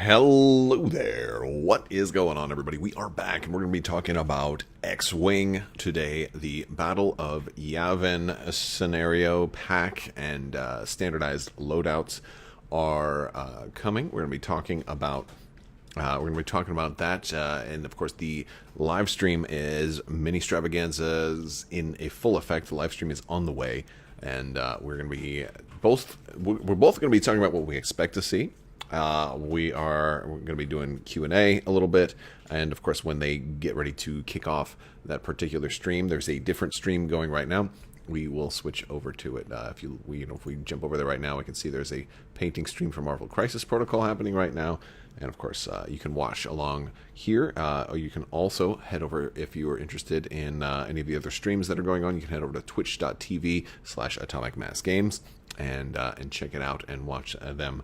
Hello there. What is going on, everybody? We are back, and we're going to be talking about X-Wing today. The Battle of Yavin scenario pack and standardized loadouts are coming. We're going to be talking about that, and of course, the live stream is Ministravaganza's in a full effect. The live stream is on the way, and we're going to be we're both going to be talking about what we expect to see. We're going to be doing Q&A a little bit, and of course when they get ready to kick off that particular stream, there's a different stream going right now. We will switch over to it. If we jump over there right now, we can see there's a painting stream for Marvel Crisis Protocol happening right now, and of course you can watch along here, or you can also head over, if you are interested in any of the other streams that are going on, you can head over to twitch.tv/atomicmassgames and check it out and watch them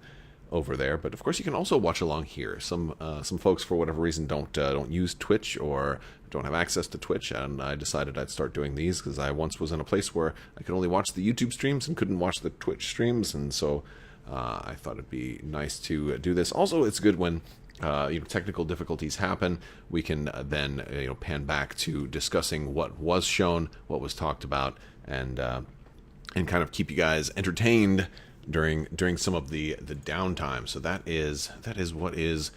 over there. But of course you can also watch along here. Some folks, for whatever reason, don't use Twitch or don't have access to Twitch, and I decided I'd start doing these because I once was in a place where I could only watch the YouTube streams and couldn't watch the Twitch streams, and so I thought it'd be nice to do this. Also, it's good when technical difficulties happen. We can then pan back to discussing what was shown, what was talked about, and kind of keep you guys entertained during some of the downtime. So that is what is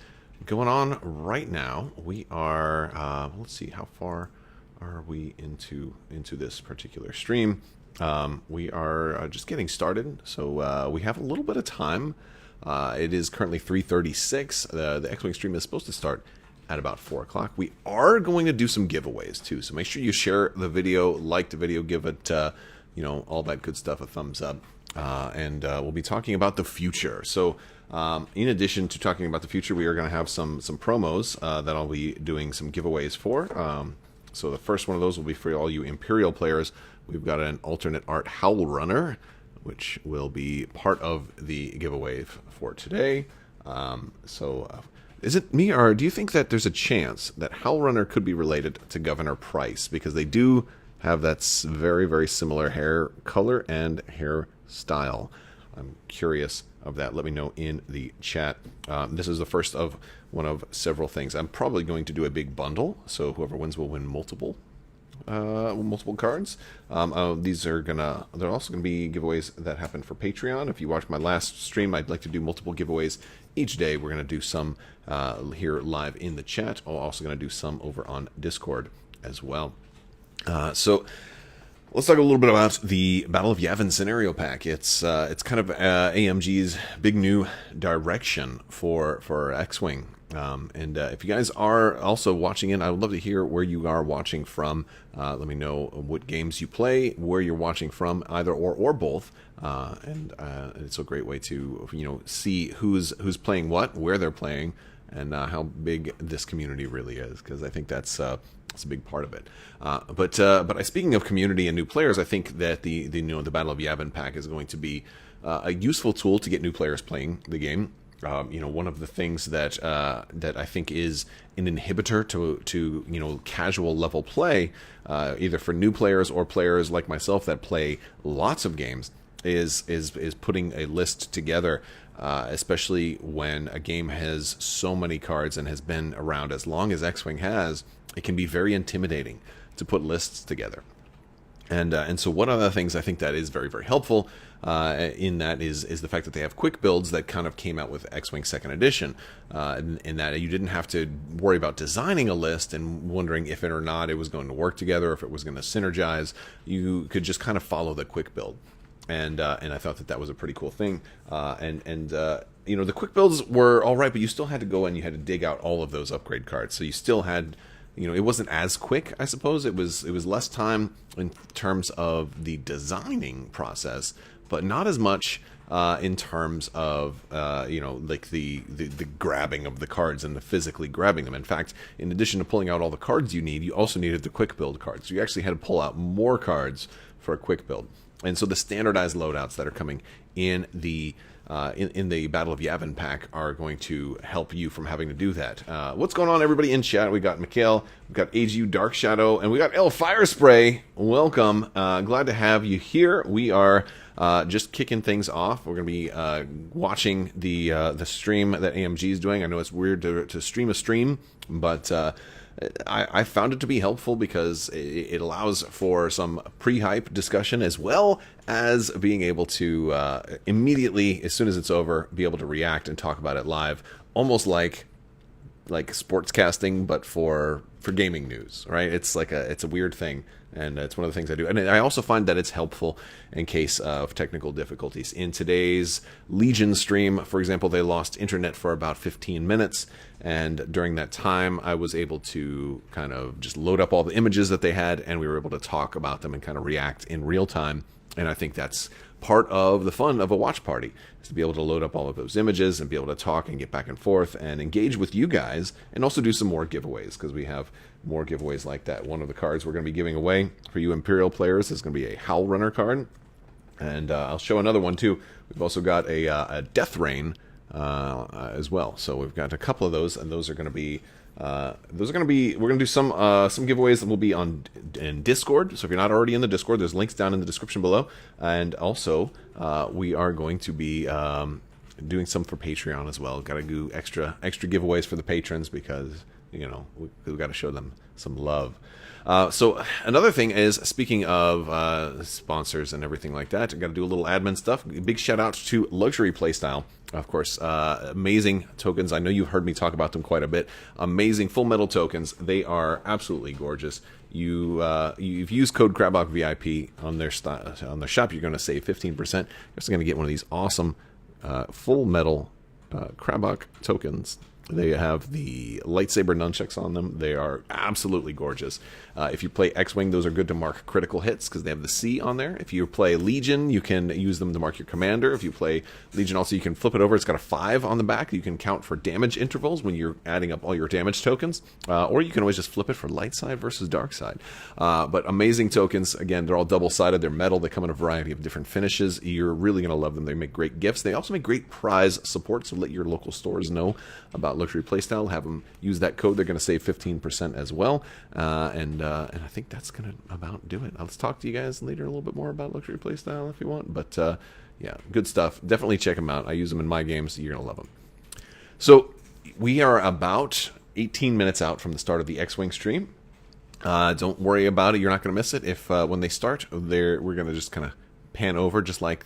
going on right now. We are let's see, how far are we into this particular stream. We are just getting started, so we have a little bit of time. It is currently 3:36. The X-Wing stream is supposed to start at about 4 o'clock. We are going to do some giveaways too, so make sure you share the video, like the video, give it all that good stuff a thumbs up. And we'll be talking about the future. So in addition to talking about the future, we are going to have some promos that I'll be doing some giveaways for. So the first one of those will be for all you Imperial players. We've got an alternate art Howl Runner, which will be part of the giveaway for today. Is it me, or do you think that there's a chance that Howl Runner could be related to Governor Price? Because they do have that very, very similar hair color and hair style. I'm curious of that. Let me know in the chat. This is the first of one of several things. I'm probably going to do a big bundle, so whoever wins will win multiple cards. They're also gonna be giveaways that happen for Patreon. If you watch my last stream, I'd like to do multiple giveaways each day. We're gonna do some here live in the chat. I'm also gonna do some over on Discord as well. So let's talk a little bit about the Battle of Yavin scenario pack. It's kind of AMG's big new direction for X-Wing. And if you guys are also watching in, I would love to hear where you are watching from. Let me know what games you play, where you're watching from, either or both. And it's a great way to see who's playing what, where they're playing, and how big this community really is. Because I think that's a big part of it. But speaking of community and new players, I think that the Battle of Yavin pack is going to be a useful tool to get new players playing the game. One of the things that I think is an inhibitor to casual level play, either for new players or players like myself that play lots of games, is putting a list together. Especially when a game has so many cards and has been around as long as X-Wing has, it can be very intimidating to put lists together. And so one of the things I think that is very, very helpful in that is the fact that they have quick builds that kind of came out with X-Wing 2nd Edition, in that you didn't have to worry about designing a list and wondering if it or not it was going to work together, if it was going to synergize. You could just kind of follow the quick build. And I thought that was a pretty cool thing. The quick builds were all right, but you still had to go and you had to dig out all of those upgrade cards. So you still had, it wasn't as quick, I suppose. It was less time in terms of the designing process, but not as much in terms of like the grabbing of the cards and the physically grabbing them. In fact, in addition to pulling out all the cards you need, you also needed the quick build cards. So you actually had to pull out more cards for a quick build. And so the standardized loadouts that are coming in the in the Battle of Yavin pack are going to help you from having to do that. What's going on, everybody in chat? We got Mikhail, we got AGU Dark Shadow, and we got El Fire Spray. Welcome. Glad to have you here. We are just kicking things off. We're going to be watching the stream that AMG is doing. I know it's weird to stream a stream, but I found it to be helpful because it allows for some pre-hype discussion as well as being able to immediately, as soon as it's over, be able to react and talk about it live, almost like sportscasting, but for gaming news, right? It's a weird thing, and it's one of the things I do. And I also find that it's helpful in case of technical difficulties. In today's Legion stream, for example, they lost internet for about 15 minutes. And during that time, I was able to kind of just load up all the images that they had, and we were able to talk about them and kind of react in real time. And I think that's part of the fun of a watch party, is to be able to load up all of those images and be able to talk and get back and forth and engage with you guys, and also do some more giveaways, because we have more giveaways like that. One of the cards we're going to be giving away for you Imperial players is going to be a Howl Runner card. And I'll show another one too. We've also got a Death Rain as well. So we've got a couple of those, and those are going to be we're going to do some giveaways that will be in Discord. So if you're not already in the Discord, there's links down in the description below. And also we are going to be doing some for Patreon as well. Got to do extra giveaways for the patrons, because we've got to show them some love. So another thing is, speaking of sponsors and everything like that, I've got to do a little admin stuff. Big shout out to Luxury Playstyle. Of course, amazing tokens. I know you've heard me talk about them quite a bit. Amazing full metal tokens. They are absolutely gorgeous. You've used code Crabbok VIP on their shop. You're going to save 15%. You're also going to get one of these awesome full metal Crabbok tokens. They have the lightsaber nunchucks on them. They are absolutely gorgeous. If you play X-Wing, those are good to mark critical hits because they have the C on there. If you play Legion, you can use them to mark your commander. If you play Legion also, you can flip it over. It's got a 5 on the back. You can count for damage intervals when you're adding up all your damage tokens. Or you can always just flip it for light side versus dark side. But amazing tokens. Again, they're all double-sided. They're metal. They come in a variety of different finishes. You're really going to love them. They make great gifts. They also make great prize support, so let your local stores know about Luxury Playstyle. Have them use that code. They're going to save 15% as well. And I think that's going to about do it. Let's talk to you guys later a little bit more about Luxury Playstyle if you want. But yeah, good stuff. Definitely check them out. I use them in my games. You're going to love them. So we are about 18 minutes out from the start of the X-Wing stream. Don't worry about it. You're not going to miss it. If when they start, we're going to just kind of pan over just like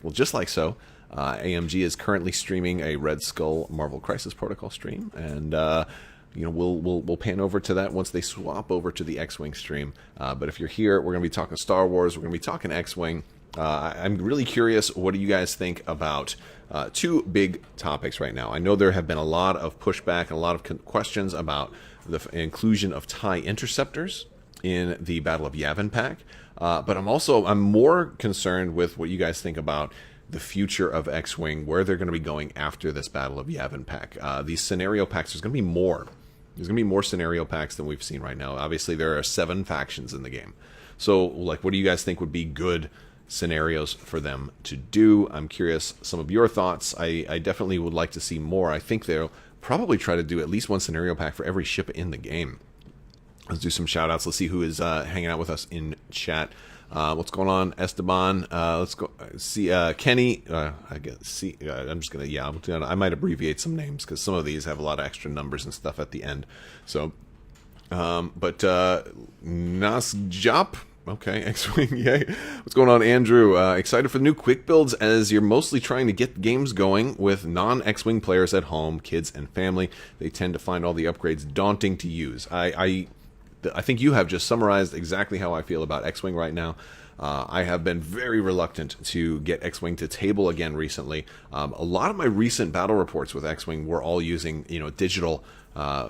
so. AMG is currently streaming a Red Skull Marvel Crisis Protocol stream, and we'll pan over to that once they swap over to the X-Wing stream. But if you're here, we're going to be talking Star Wars. We're going to be talking X-Wing. I'm really curious, what do you guys think about two big topics right now? I know there have been a lot of pushback and a lot of questions about the inclusion of TIE interceptors in the Battle of Yavin pack. But I'm more concerned with what you guys think about the future of X-Wing, where they're going to be going after this Battle of Yavin pack. These scenario packs, there's going to be more. There's going to be more scenario packs than we've seen right now. Obviously, there are 7 factions in the game. So, what do you guys think would be good scenarios for them to do? I'm curious some of your thoughts. I definitely would like to see more. I think they'll probably try to do at least one scenario pack for every ship in the game. Let's do some shout-outs. Let's see who is hanging out with us in chat. What's going on, Esteban? Let's go see Kenny. I might abbreviate some names because some of these have a lot of extra numbers and stuff at the end. So, Nasjop. Okay, X-Wing, yay. What's going on, Andrew? Excited for the new quick builds as you're mostly trying to get games going with non-X-Wing players at home, kids and family. They tend to find all the upgrades daunting to use. I think you have just summarized exactly how I feel about X-Wing right now. I have been very reluctant to get X-Wing to table again recently. A lot of my recent battle reports with X-Wing were all using digital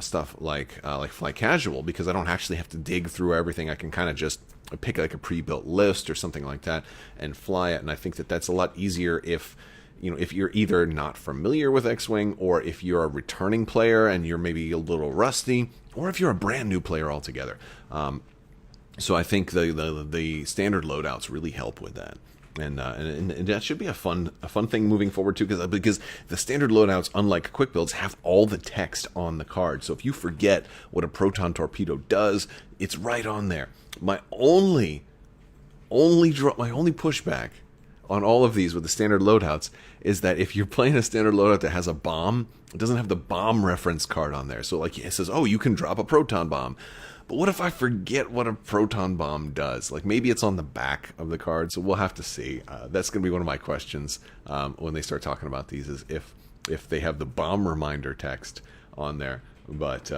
stuff like Fly Casual, because I don't actually have to dig through everything. I can kind of just pick like a pre-built list or something like that and fly it. And I think that that's a lot easier if you're either not familiar with X-Wing, or if you're a returning player and you're maybe a little rusty, or if you're a brand new player altogether. So I think the standard loadouts really help with that. And that should be a fun thing moving forward too, because the standard loadouts, unlike quick builds, have all the text on the card. So if you forget what a proton torpedo does, it's right on there. My only pushback on all of these with the standard loadouts is that if you're playing a standard loadout that has a bomb, it doesn't have the bomb reference card on there. So like it says, oh, you can drop a proton bomb. But what if I forget what a proton bomb does? Like maybe it's on the back of the card, so we'll have to see. That's going to be one of my questions when they start talking about these, is if they have the bomb reminder text on there. But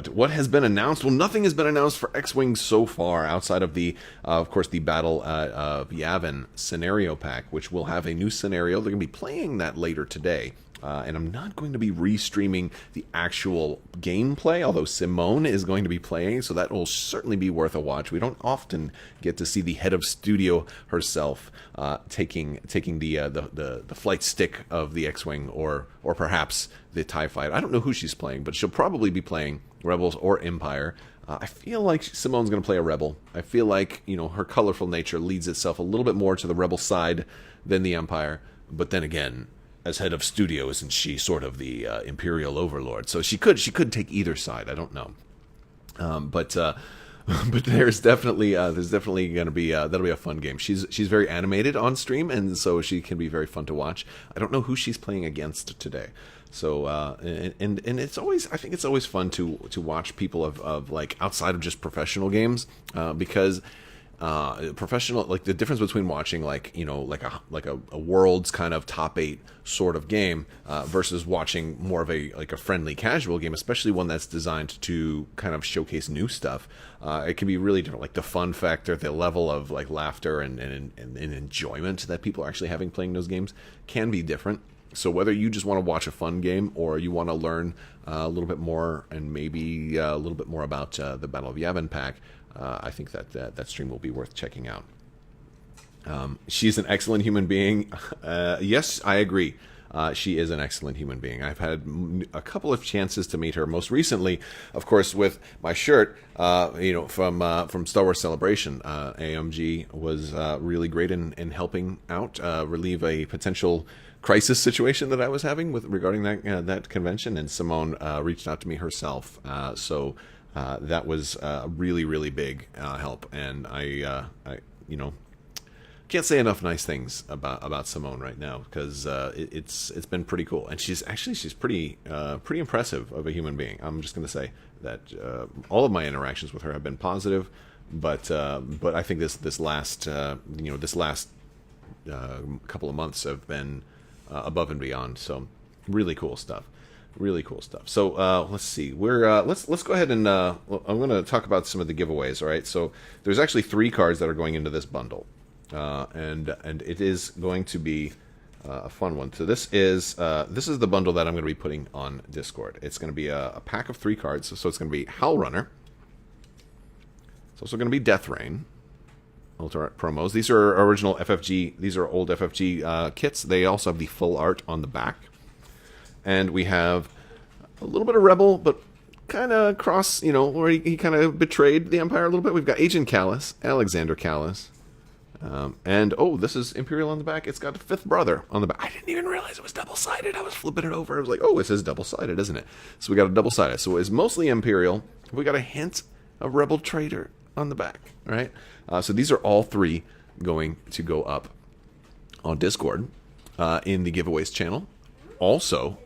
what has been announced? Well, nothing has been announced for X-Wing so far, outside of the, of course, the Battle of Yavin scenario pack, which will have a new scenario. They're going to be playing that later today. And I'm not going to be restreaming the actual gameplay, although Simone is going to be playing, so that will certainly be worth a watch. We don't often get to see the head of studio herself taking the flight stick of the X-Wing, or perhaps the TIE Fighter. I don't know who she's playing, but she'll probably be playing Rebels or Empire. I feel like Simone's going to play a Rebel. I feel like, you know, her colorful nature leads itself a little bit more to the Rebel side than the Empire, but then again, as head of studio, isn't she sort of the Imperial overlord? So she could take either side. I don't know, but there's definitely going to be that'll be a fun game. She's very animated on stream, and so she can be very fun to watch. I don't know who she's playing against today. So and it's always, I think it's always fun to watch people of like outside of just professional games, because professional, like the difference between watching like, you know, like a world's kind of top 8 sort of game versus watching more of a friendly casual game, especially one that's designed to kind of showcase new stuff. It can be really different, like the fun factor, the level of like laughter and enjoyment that people are actually having playing those games can be different. So whether you just want to watch a fun game or you want to learn a little bit more, and maybe a little bit more about the Battle of Yavin pack, I think that stream will be worth checking out. She's an excellent human being. Yes, I agree. She is an excellent human being. I've had a couple of chances to meet her. Most recently, of course, with my shirt, from Star Wars Celebration. AMG was really great in helping out, relieve a potential crisis situation that I was having regarding that convention, and Simone reached out to me herself. So that was a really, really big help, and I can't say enough nice things about Simone right now, because it's been pretty cool, and she's pretty impressive of a human being. I'm just going to say that all of my interactions with her have been positive, but I think this last couple of months have been above and beyond. So really cool stuff. Really cool stuff. So let's see. Let's go ahead and I'm going to talk about some of the giveaways. All right. So there's actually 3 cards that are going into this bundle, and it is going to be a fun one. So this is the bundle that I'm going to be putting on Discord. It's going to be a pack of 3 cards. So it's going to be Howl Runner. It's also going to be Death Rain. Ultra promos. These are original FFG. These are old FFG kits. They also have the full art on the back. And we have a little bit of Rebel, but kind of cross, where he kind of betrayed the Empire a little bit. We've got Agent Callus, Alexander Callus. And, this is Imperial on the back. It's got a 5th brother on the back. I didn't even realize it was double-sided. I was flipping it over. I was like, it says double-sided, isn't it? So we got a double-sided. So it's mostly Imperial. We got a hint of Rebel Traitor on the back, right? So these are all 3 going to go up on Discord in the giveaways channel. Also,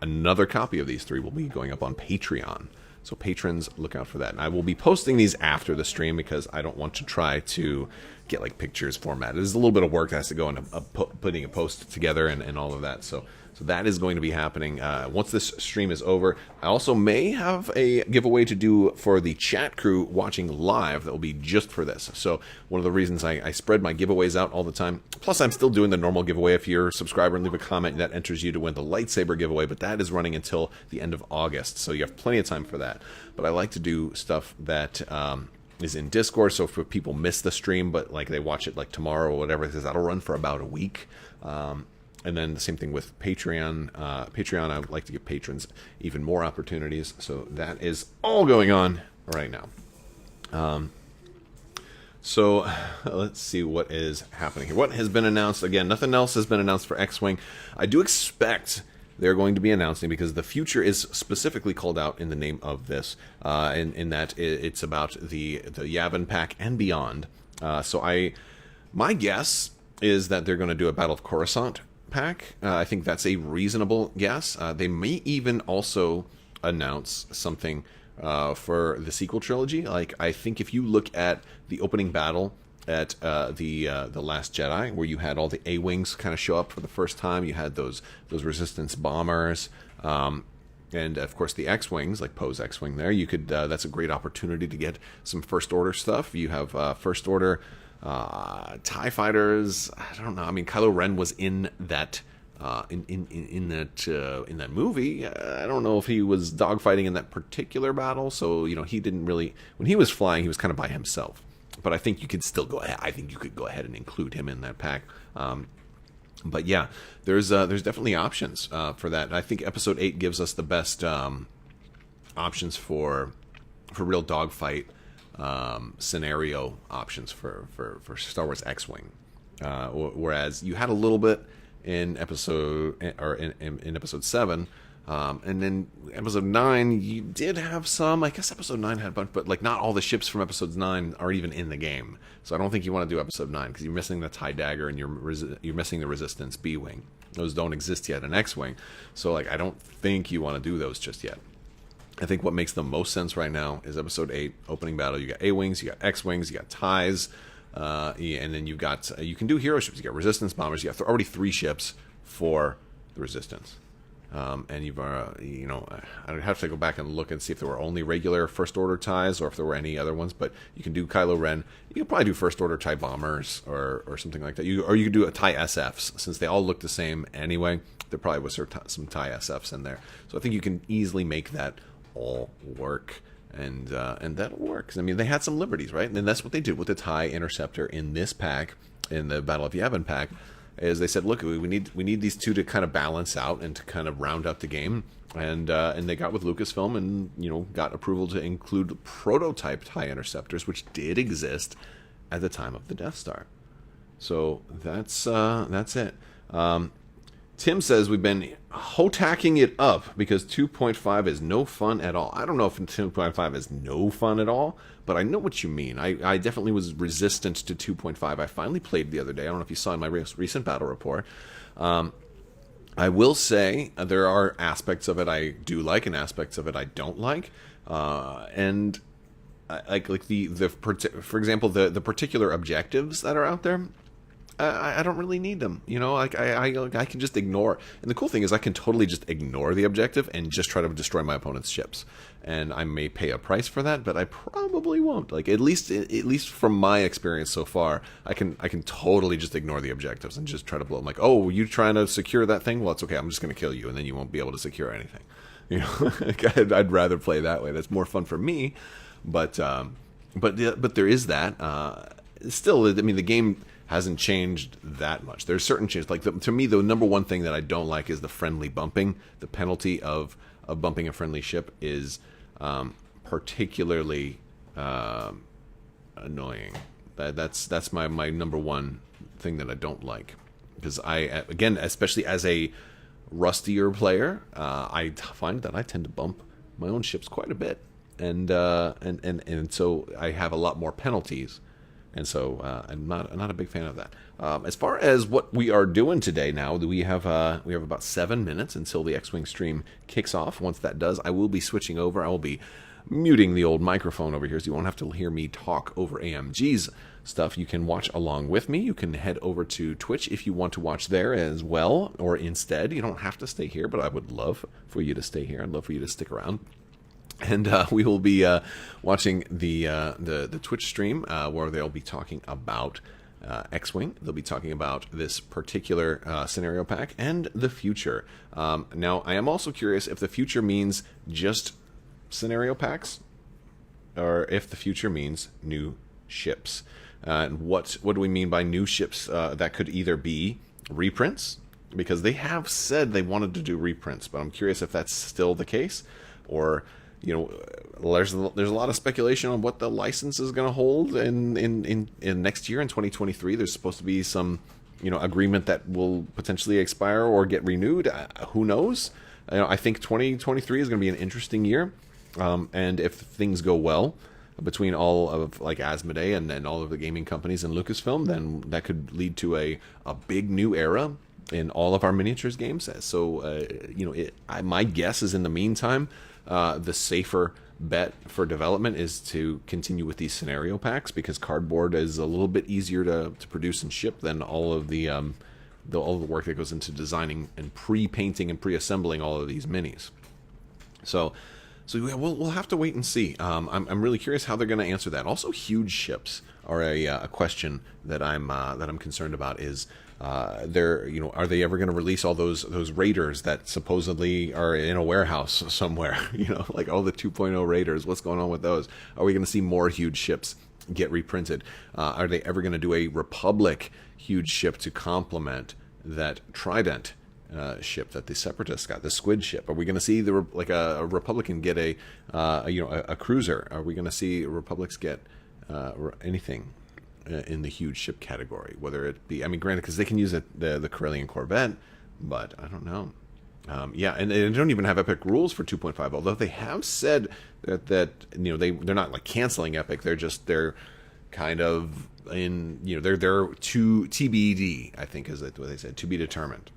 another copy of these 3 will be going up on Patreon. So patrons, look out for that. And I will be posting these after the stream, because I don't want to try to get like pictures formatted. There's a little bit of work that has to go into putting a post together and all of that. So that is going to be happening once this stream is over. I also may have a giveaway to do for the chat crew watching live that will be just for this. So one of the reasons I spread my giveaways out all the time. Plus, I'm still doing the normal giveaway. If you're a subscriber and leave a comment, that enters you to win the lightsaber giveaway. But that is running until the end of August, so you have plenty of time for that. But I like to do stuff that is in Discord. So if people miss the stream, but like they watch it like tomorrow or whatever, because that'll run for about a week. And then the same thing with Patreon. Patreon, I would like to give patrons even more opportunities. So that is all going on right now. So let's see what is happening here. What has been announced? Again, nothing else has been announced for X-Wing. I do expect they're going to be announcing, because the future is specifically called out in the name of this, in that it's about the Yavin pack and beyond. My guess is that they're going to do a Battle of Coruscant pack. I think that's a reasonable guess. They may even also announce something for the sequel trilogy. Like, I think if you look at the opening battle at the Last Jedi, where you had all the A-Wings kind of show up for the first time, you had those Resistance bombers, and of course the X-Wings, like Poe's X-Wing there. You could that's a great opportunity to get some First Order stuff. You have First Order TIE fighters. I don't know. I mean, Kylo Ren was in that in that movie. I don't know if he was dogfighting in that particular battle, so he didn't really. When he was flying, he was kind of by himself. But I think you could still go ahead. I think you could go ahead and include him in that pack. But yeah, there's definitely options for that. And I think Episode 8 gives us the best options for real dogfight scenario options for Star Wars X-Wing. Whereas you had a little bit in episode in Episode 7. And then Episode 9, you did have some. I guess Episode 9 had a bunch, but like not all the ships from Episode 9 are even in the game. So I don't think you want to do Episode 9, because you're missing the TIE Dagger and you're missing the Resistance B-Wing. Those don't exist yet in X-Wing. So like, I don't think you want to do those just yet. I think what makes the most sense right now is Episode 8, opening battle. You got A-Wings, you got X-Wings, you got TIEs, and then you've got, you can do hero ships. You got Resistance bombers. You got already 3 ships for the Resistance. And you've, I'd have to go back and look and see if there were only regular First Order TIEs or if there were any other ones. But you can do Kylo Ren. You can probably do First Order TIE bombers or something like that. Or you could do a TIE SFs, since they all look the same anyway. There probably was some TIE SFs in there, so I think you can easily make that all work. And that'll work. I mean, they had some liberties, right? And that's what they did with the TIE Interceptor in this pack, in the Battle of Yavin pack. Is they said, look, we need these two to kind of balance out and to kind of round up the game, and they got with Lucasfilm and got approval to include prototype TIE Interceptors, which did exist at the time of the Death Star. So that's it. Tim says we've been hotacking it up because 2.5 is no fun at all. I don't know if 2.5 is no fun at all, but I know what you mean. I definitely was resistant to 2.5. I finally played the other day. I don't know if you saw in my recent battle report. I will say there are aspects of it I do like and aspects of it I don't like. And like for example, the particular objectives that are out there, I don't really need them, like I can just ignore. And the cool thing is I can totally just ignore the objective and just try to destroy my opponent's ships. And I may pay a price for that, but I probably won't. Like at least from my experience so far, I can totally just ignore the objectives and just try to blow them. Like, oh, you trying to secure that thing? Well, it's okay. I'm just going to kill you, and then you won't be able to secure anything. I'd rather play that way. That's more fun for me. But there is that. Still, I mean, the game hasn't changed that much. There's certain changes. Like to me, the number one thing that I don't like is the friendly bumping. The penalty of bumping a friendly ship is particularly annoying. That's my number one thing that I don't like, because again, especially as a rustier player, I find that I tend to bump my own ships quite a bit, and so I have a lot more penalties. And so I'm not a big fan of that. As far as what we are doing today now, we have about 7 minutes until the X-Wing stream kicks off. Once that does, I will be switching over. I will be muting the old microphone over here, so you won't have to hear me talk over AMG's stuff. You can watch along with me. You can head over to Twitch if you want to watch there as well, or instead, you don't have to stay here, but I would love for you to stay here. I'd love for you to stick around. And we will be watching the Twitch stream where they'll be talking about X-Wing. They'll be talking about this particular scenario pack and the future. Now, I am also curious if the future means just scenario packs, or if the future means new ships. And what do we mean by new ships? That could either be reprints, because they have said they wanted to do reprints, but I'm curious if that's still the case, or you know, there's a lot of speculation on what the license is going to hold in next year in 2023. There's supposed to be some, you know, agreement that will potentially expire or get renewed. Who knows? You know, I think 2023 is going to be an interesting year, and if things go well between all of like Asmodee and all of the gaming companies and Lucasfilm, then that could lead to a big new era in all of our miniatures games. So, you know, my guess is in the meantime, the safer bet for development is to continue with these scenario packs, because cardboard is a little bit easier to produce and ship than all of the work that goes into designing and pre-painting and pre-assembling all of these minis. So yeah, we'll have to wait and see. I'm really curious how they're going to answer that. Also, huge ships are a question that I'm concerned about. Is are they ever going to release all those raiders that supposedly are in a warehouse somewhere? You know, like all the 2.0 raiders. What's going on with those? Are we going to see more huge ships get reprinted? Are they ever going to do a Republic huge ship to complement that Trident ship that the Separatists got, the Squid ship? Are we going to see a Republican get a cruiser? Are we going to see Republics get anything in the huge ship category? Whether it be, I mean, granted, because they can use the Corellian Corvette, but I don't know. Yeah, and they don't even have Epic rules for 2.5, although they have said that you know, they're not like canceling Epic. They're kind of in, you know, they're to TBD, I think is what they said, to be determined.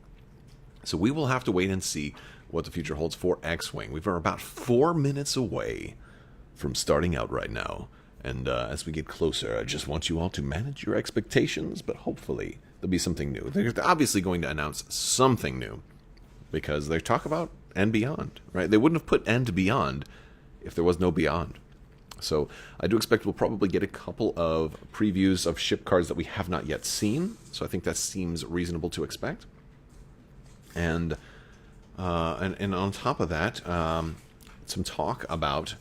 So we will have to wait and see what the future holds for X-Wing. We're about 4 minutes away from starting out right now. And as we get closer, I just want you all to manage your expectations, but hopefully there'll be something new. They're obviously going to announce something new, because they talk about and beyond, right? They wouldn't have put and beyond if there was no beyond. So I do expect we'll probably get a couple of previews of ship cards that we have not yet seen. So I think that seems reasonable to expect. And on top of that, some talk about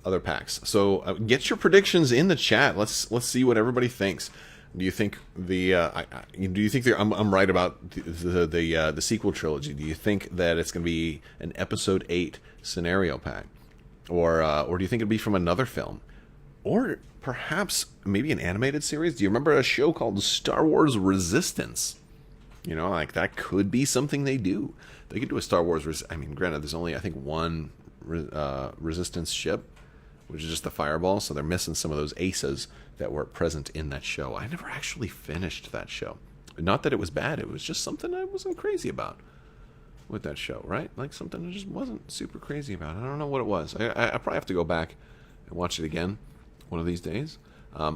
other packs. So get your predictions in the chat. Let's see what everybody thinks. Do you think I'm right about the sequel trilogy? Do you think that it's going to be an Episode 8 scenario pack, or do you think it'd be from another film, or perhaps maybe an animated series? Do you remember a show called Star Wars Resistance? You know, like that could be something they do. They could do a Star Wars. I mean, granted, there's only I think one Resistance ship, which is just the Fireball, so they're missing some of those aces that were present in that show. I never actually finished that show. Not that it was bad, it was just something I wasn't crazy about with that show, right? Like something I just wasn't super crazy about. I don't know what it was. I probably have to go back and watch it again one of these days.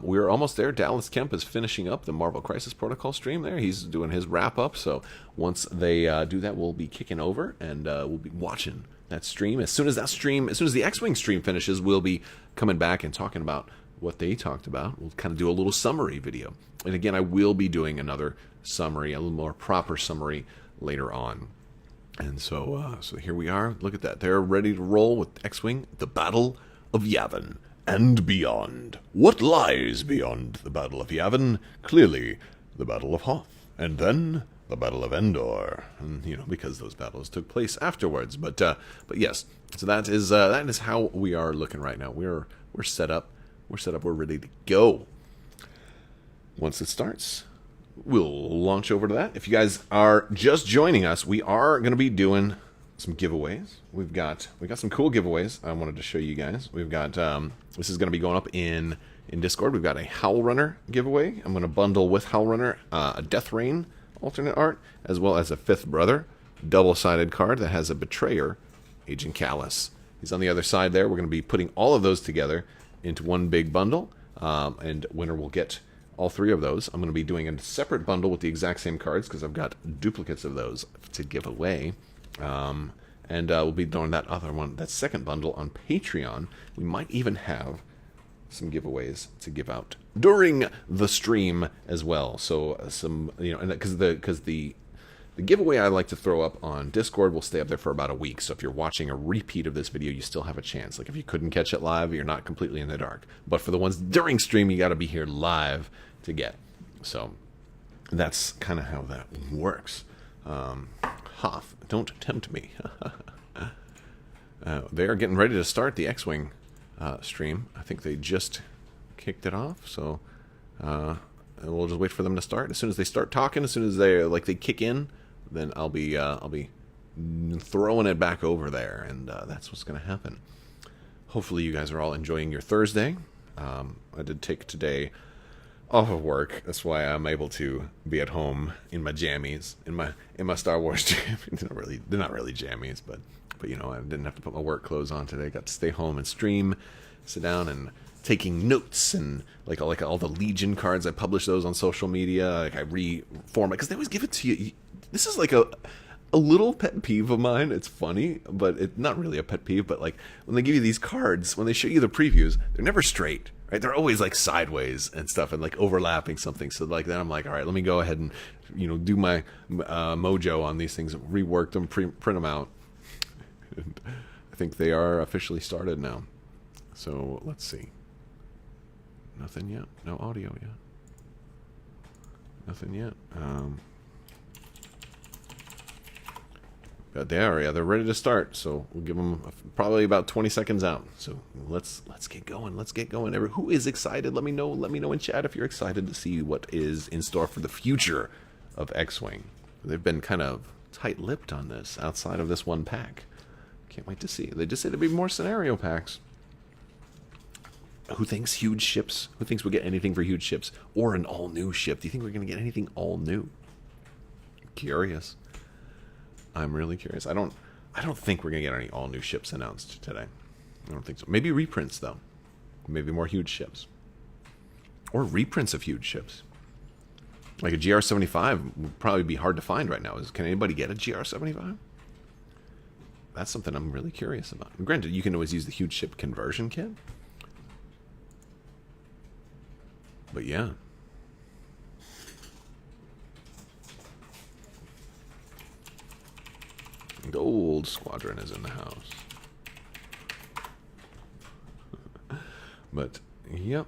We're almost there. Dallas Kemp is finishing up the Marvel Crisis Protocol stream there. He's doing his wrap-up, so once they do that, we'll be kicking over, and we'll be watching that stream. As soon as the X-Wing stream finishes, we'll be coming back and talking about what they talked about. We'll kind of do a little summary video. And again, I will be doing another summary, a little more proper summary later on. And so here we are. Look at that. They're ready to roll with X-Wing, the Battle of Yavin and beyond. What lies beyond the Battle of Yavin? Clearly, the Battle of Hoth. And then the Battle of Endor, and you know, because those battles took place afterwards. But yes, so that is how we are looking right now. We're set up. We're ready to go. Once it starts, we'll launch over to that. If you guys are just joining us, we are going to be doing some giveaways. We've got some cool giveaways I wanted to show you guys. We've got this is going to be going up in Discord. We've got a Howl Runner giveaway. I'm going to bundle with Howl Runner a Death Rain alternate art, as well as a Fifth Brother double-sided card that has a Betrayer, Agent Callus. He's on the other side there. We're going to be putting all of those together into one big bundle, and winner will get all three of those. I'm going to be doing a separate bundle with the exact same cards because I've got duplicates of those to give away. And we'll be doing that second bundle on Patreon. We might even have some giveaways to give out during the stream as well. So some, you know, and because the giveaway I like to throw up on Discord will stay up there for about a week. So if you're watching a repeat of this video, you still have a chance. Like if you couldn't catch it live, you're not completely in the dark. But for the ones during stream, you got to be here live to get. So that's kind of how that works. Hoth, don't tempt me. They are getting ready to start the X-Wing stream. I think they just kicked it off, so we'll just wait for them to start. As soon as they start talking, as soon as they kick in, then I'll be throwing it back over there, and that's what's going to happen. Hopefully, you guys are all enjoying your Thursday. I did take today off of work. That's why I'm able to be at home in my jammies, in my Star Wars jammies. They're not really jammies, but you know, I didn't have to put my work clothes on today. Got to stay home and stream, sit down and taking notes, and like all the Legion cards. I publish those on social media. Like I reformat because they always give it to you. This is like a little pet peeve of mine. It's funny, but it's not really a pet peeve. But like when they give you these cards, when they show you the previews, they're never straight, right? They're always like sideways and stuff, and like overlapping something. So like then I'm like, all right, let me go ahead and do my mojo on these things, rework them, print them out. And I think they are officially started now. So let's see. Nothing yet. No audio yet. Nothing yet. But they're ready to start. So we'll give them probably about 20 seconds out. So let's get going. Let's get going. Who is excited? Let me know. Let me know in chat if you're excited to see what is in store for the future of X-Wing. They've been kind of tight-lipped on this outside of this one pack. Can't wait to see. They just say there'll be more scenario packs. Who thinks huge ships? Who thinks we'll get anything for huge ships? Or an all-new ship? Do you think we're going to get anything all-new? Curious. I'm really curious. I don't think we're going to get any all-new ships announced today. I don't think so. Maybe reprints, though. Maybe more huge ships. Or reprints of huge ships. Like a GR75 would probably be hard to find right now. Can anybody get a GR75? That's something I'm really curious about. Granted, you can always use the huge ship conversion kit. But yeah. Gold Squadron is in the house. But, yep.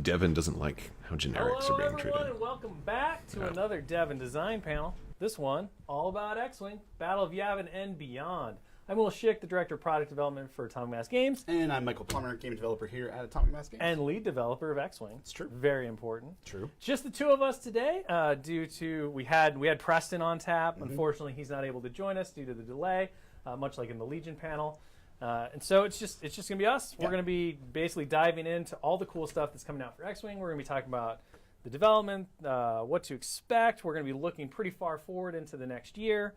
Devin doesn't like how generics are being treated. Hello, everyone, and welcome back to another Devin design panel. This one, all about X-Wing, Battle of Yavin and beyond. I'm Will Schick, the Director of Product Development for Atomic Mass Games. And I'm Michael Plummer, Game Developer here at Atomic Mass Games. And Lead Developer of X-Wing. It's true. Very important. True. Just the two of us today, due to, we had Preston on tap. Unfortunately, he's not able to join us due to the delay, much like in the Legion panel. And so it's just going to be us. We're going to be basically diving into all the cool stuff that's coming out for X-Wing. We're going to be talking about the development, what to expect. We're going to be looking pretty far forward into the next year.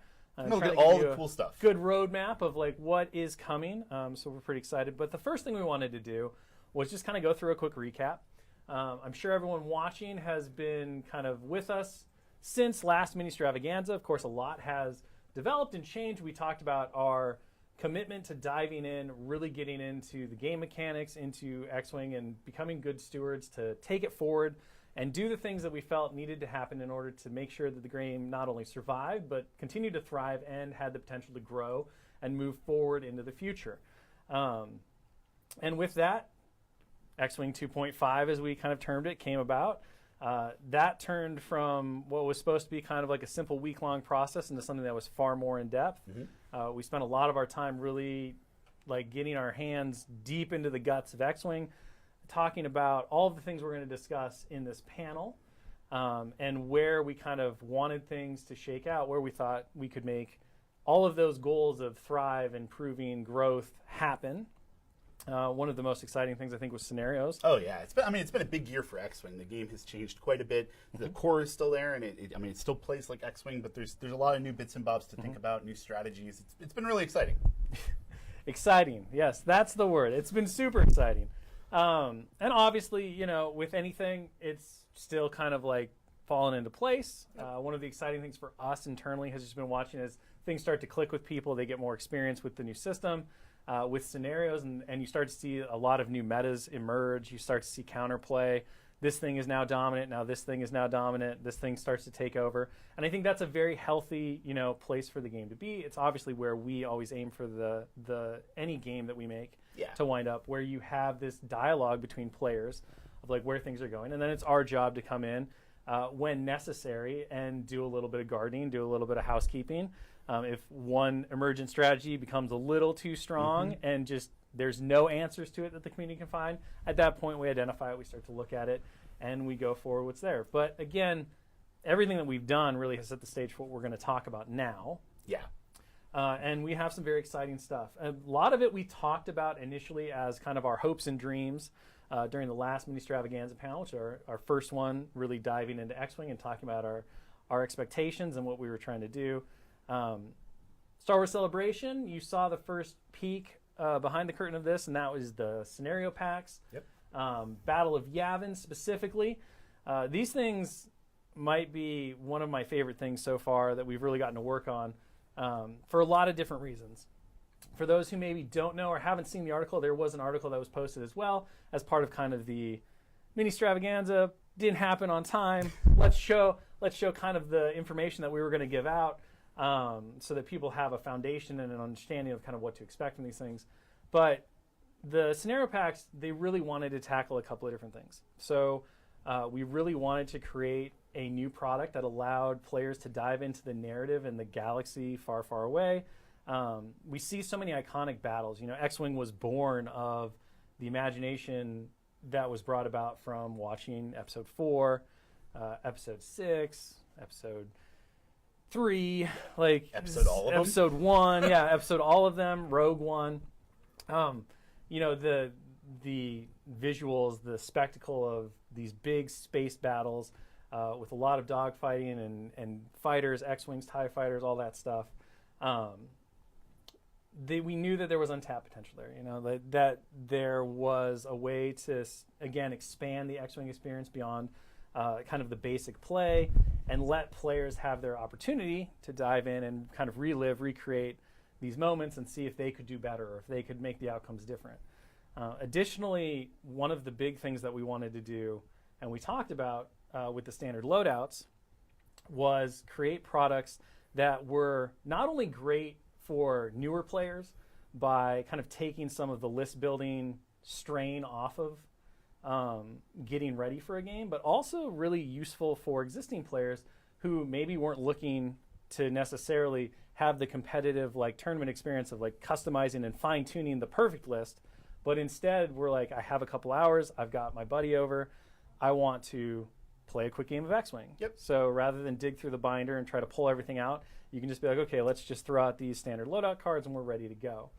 Look at all the cool stuff. Good roadmap of like what is coming. So we're pretty excited. But the first thing we wanted to do was just kind of go through a quick recap. I'm sure everyone watching has been kind of with us since last Ministravaganza. Of course, a lot has developed and changed. We talked about our commitment to diving in, really getting into the game mechanics, into X-Wing, and becoming good stewards to take it forward and do the things that we felt needed to happen in order to make sure that the game not only survived, but continued to thrive and had the potential to grow and move forward into the future. And with that, X-Wing 2.5, as we kind of termed it, came about. That turned from what was supposed to be kind of like a simple week-long process into something that was far more in-depth. We spent a lot of our time really like getting our hands deep into the guts of X-Wing, talking about all of the things we're going to discuss in this panel, and where we kind of wanted things to shake out, where we thought we could make all of those goals of thrive, improving, growth happen. One of the most exciting things I think was scenarios. Oh yeah, it's been a big year for X-Wing. The game has changed quite a bit. The core is still there, and it still plays like X-Wing, but there's a lot of new bits and bobs to think about, new strategies. It's been really exciting. Exciting, yes, that's the word. It's been super exciting. And obviously, with anything, it's still kind of like fallen into place. One of the exciting things for us internally has just been watching as things start to click with people. They get more experience with the new system, with scenarios, and you start to see a lot of new metas emerge. You start to see counterplay. This thing is now dominant. Now this thing is now dominant. This thing starts to take over. And I think that's a very healthy, place for the game to be. It's obviously where we always aim for the any game that we make to wind up, where you have this dialogue between players of like where things are going. And then it's our job to come in, when necessary, and do a little bit of gardening, do a little bit of housekeeping. If one emergent strategy becomes a little too strong and just there's no answers to it that the community can find, at that point we identify it, we start to look at it, and we go forward what's there. But again, everything that we've done really has set the stage for what we're going to talk about now. Yeah. And we have some very exciting stuff. A lot of it we talked about initially as kind of our hopes and dreams during the last Ministravaganza panel, which are our first one, really diving into X-Wing and talking about our expectations and what we were trying to do. Star Wars Celebration, you saw the first peek behind the curtain of this, and that was the scenario packs. Yep. Battle of Yavin specifically. These things might be one of my favorite things so far that we've really gotten to work on for a lot of different reasons. For those who maybe don't know or haven't seen the article, there was an article that was posted as well as part of kind of the Ministravaganza. Didn't happen on time. Let's show kind of the information that we were going to give out so that people have a foundation and an understanding of kind of what to expect from these things. But the scenario packs, they really wanted to tackle a couple of different things. So we really wanted to create a new product that allowed players to dive into the narrative in the galaxy far, far away. We see so many iconic battles. You know, X-Wing was born of the imagination that was brought about from watching Episode 4, Episode 6, Episode 3, like Episode all of them? Episode 1, yeah, Episode all of them, Rogue One. You know, the visuals, the spectacle of these big space battles with a lot of dogfighting and fighters, X-Wings, TIE fighters, all that stuff. We knew that there was untapped potential there, you know, that there was a way to, again, expand the X-Wing experience beyond kind of the basic play and let players have their opportunity to dive in and kind of recreate these moments and see if they could do better or if they could make the outcomes different. Additionally, one of the big things that we wanted to do, and we talked about with the standard loadouts, was create products that were not only great for newer players by kind of taking some of the list building strain off of getting ready for a game, but also really useful for existing players who maybe weren't looking to necessarily have the competitive like tournament experience of like customizing and fine-tuning the perfect list, but instead we're like, I have a couple hours, I've got my buddy over, I want to play a quick game of X-Wing. Yep. So rather than dig through the binder and try to pull everything out, you can just be like, okay, let's just throw out these standard loadout cards and we're ready to go.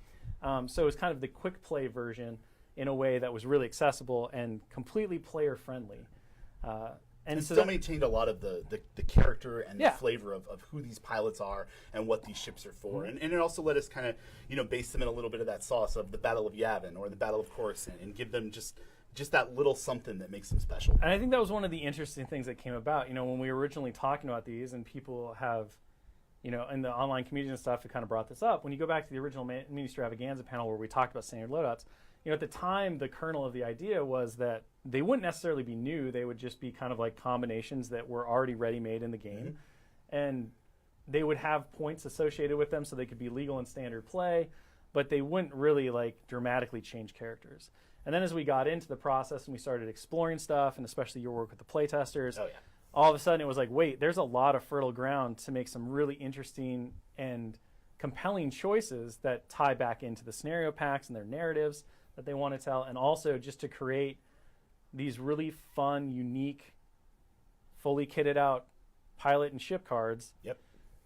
So it's kind of the quick play version in a way that was really accessible and completely player friendly. And so still maintained a lot of the character and Yeah. the flavor of who these pilots are and what these ships are for. And it also let us kind of, you know, base them in a little bit of that sauce of the Battle of Yavin or the Battle of Coruscant and give them just that little something that makes them special. And I think that was one of the interesting things that came about. You know, when we were originally talking about these, and people have, you know, in the online community and stuff, it kind of brought this up. When you go back to the original Ministravaganza panel where we talked about standard loadouts, you know, at the time, the kernel of the idea was that they wouldn't necessarily be new. They would just be kind of like combinations that were already ready-made in the game. And they would have points associated with them so they could be legal in standard play, but they wouldn't really like dramatically change characters. And then as we got into the process and we started exploring stuff, and especially your work with the playtesters, all of a sudden it was like, wait, there's a lot of fertile ground to make some really interesting and compelling choices that tie back into the scenario packs and their narratives that they want to tell, and also just to create these really fun, unique, fully kitted out pilot and ship cards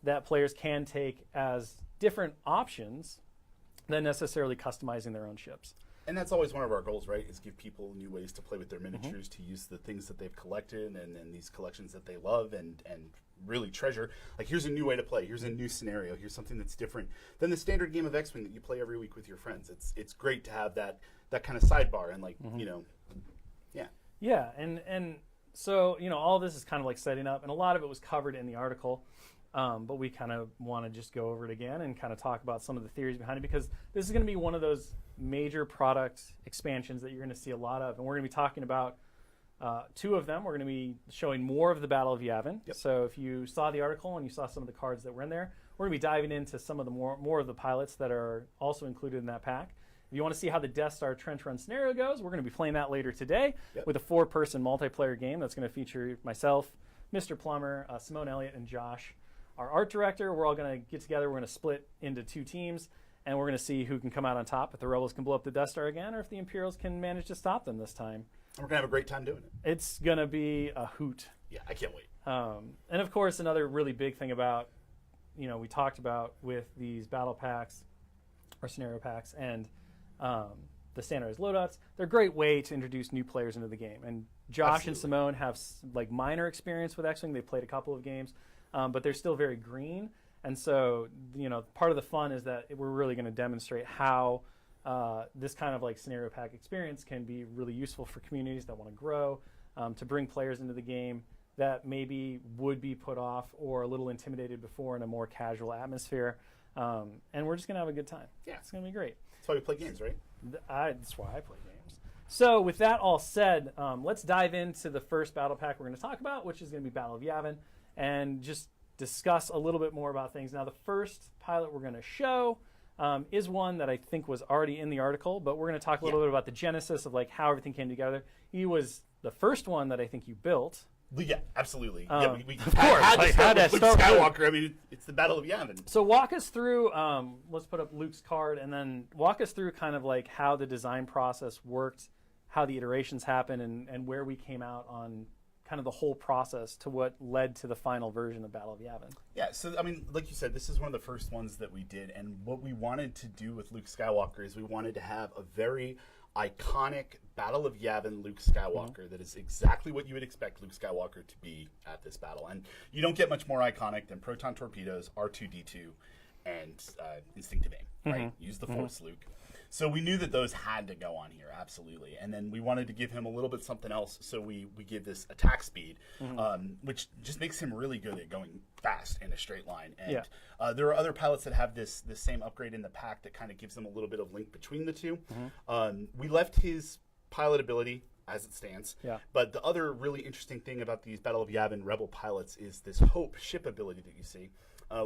that players can take as different options than necessarily customizing their own ships. And that's always one of our goals, right, is give people new ways to play with their miniatures, to use the things that they've collected and these collections that they love and really treasure. Like, here's a new way to play. Here's a new scenario. Here's something that's different than the standard game of X-Wing that you play every week with your friends. It's great to have that kind of sidebar and, like, you know, Yeah, and so, you know, all this is kind of like setting up, and a lot of it was covered in the article, but we kind of want to just go over it again and kind of talk about some of the theories behind it, because this is going to be one of those major product expansions that you're going to see a lot of, and we're going to be talking about two of them. We're going to be showing more of the Battle of Yavin. So if you saw the article and you saw some of the cards that were in there, we're going to be diving into some of the more of the pilots that are also included in that pack. If you want to see how the Death Star trench run scenario goes, we're going to be playing that later today with a 4-person multiplayer game that's going to feature myself, Mr. Plummer, Simone Elliott, and Josh, our art director. We're all going to get together. We're going to split into 2 teams, and we're going to see who can come out on top, if the Rebels can blow up the Death Star again, or if the Imperials can manage to stop them this time. We're going to have a great time doing it. It's going to be a hoot. Yeah, I can't wait. And of course, another really big thing about, we talked about with these battle packs or scenario packs and the standardized loadouts, they're a great way to introduce new players into the game. And Josh and Simone have like minor experience with X-Wing. They played a couple of games, but they're still very green. And so, part of the fun is that we're really going to demonstrate how this kind of like scenario pack experience can be really useful for communities that want to grow, to bring players into the game that maybe would be put off or a little intimidated before in a more casual atmosphere. And we're just going to have a good time. Yeah. It's going to be great. That's why we play games, right? That's why I play games. So with that all said, let's dive into the first battle pack we're going to talk about, which is going to be Battle of Yavin, and just discuss a little bit more about things. Now, the first pilot we're going to show is one that I think was already in the article, but we're going to talk a little bit about the genesis of like how everything came together. He was the first one that I think you built. Yeah, absolutely. We of course, had to start with Luke Skywalker. I mean, it's the Battle of Yavin. So walk us through, let's put up Luke's card, and then walk us through kind of like how the design process worked, how the iterations happened, and where we came out on kind of the whole process to what led to the final version of Battle of Yavin. Yeah, so I mean, like you said, this is one of the first ones that we did, and what we wanted to do with Luke Skywalker is we wanted to have a very iconic Battle of Yavin Luke Skywalker that is exactly what you would expect Luke Skywalker to be at this battle. And you don't get much more iconic than proton torpedoes, R2-D2, and instinctive aim, right? Use the Force, Luke. So we knew that those had to go on here, absolutely. And then we wanted to give him a little bit something else, so we give this attack speed, which just makes him really good at going fast in a straight line. And there are other pilots that have this same upgrade in the pack that kind of gives them a little bit of link between the two. We left his pilot ability as it stands. But the other really interesting thing about these Battle of Yavin Rebel pilots is this Hope ship ability that you see.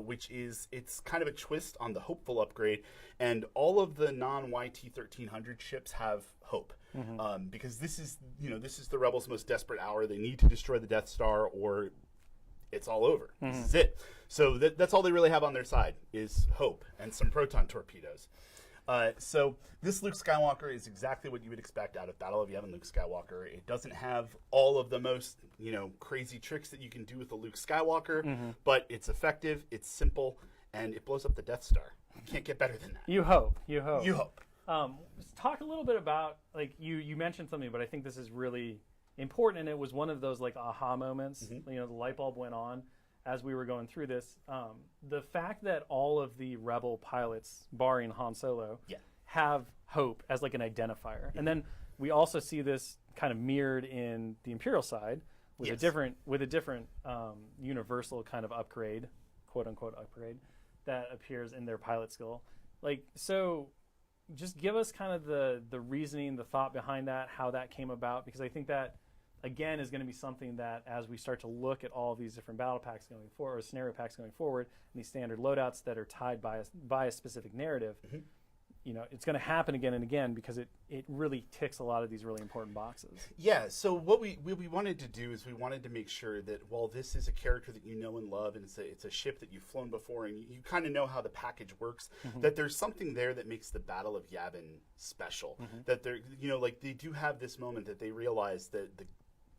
Which is, it's kind of a twist on the Hopeful upgrade, and all of the non-YT 1300 ships have Hope, because this is the Rebels' most desperate hour. They need to destroy the Death Star, or it's all over. This is it. So that's all they really have on their side is Hope and some proton torpedoes. So this Luke Skywalker is exactly what you would expect out of Battle of Yavin Luke Skywalker. It doesn't have all of the most, crazy tricks that you can do with a Luke Skywalker, but it's effective, it's simple, and it blows up the Death Star. You can't get better than that. You hope. You hope. Let's talk a little bit about, like, you mentioned something, but I think this is really important, and it was one of those, like, aha moments. The light bulb went on as we were going through this. The fact that all of the Rebel pilots, barring Han Solo, have Hope as like an identifier, and then we also see this kind of mirrored in the Imperial side with a different universal kind of upgrade, quote unquote upgrade, that appears in their pilot skill. Like, so just give us kind of the reasoning, the thought behind that, how that came about, because I think that again is going to be something that as we start to look at all of these different battle packs going forward, or scenario packs going forward, and these standard loadouts that are tied by a specific narrative, it's going to happen again and again because it really ticks a lot of these really important boxes. Yeah, so what we wanted to do is we wanted to make sure that while this is a character that you know and love, and it's a ship that you've flown before, and you kind of know how the package works, that there's something there that makes the Battle of Yavin special. That they're, like they do have this moment that they realize that the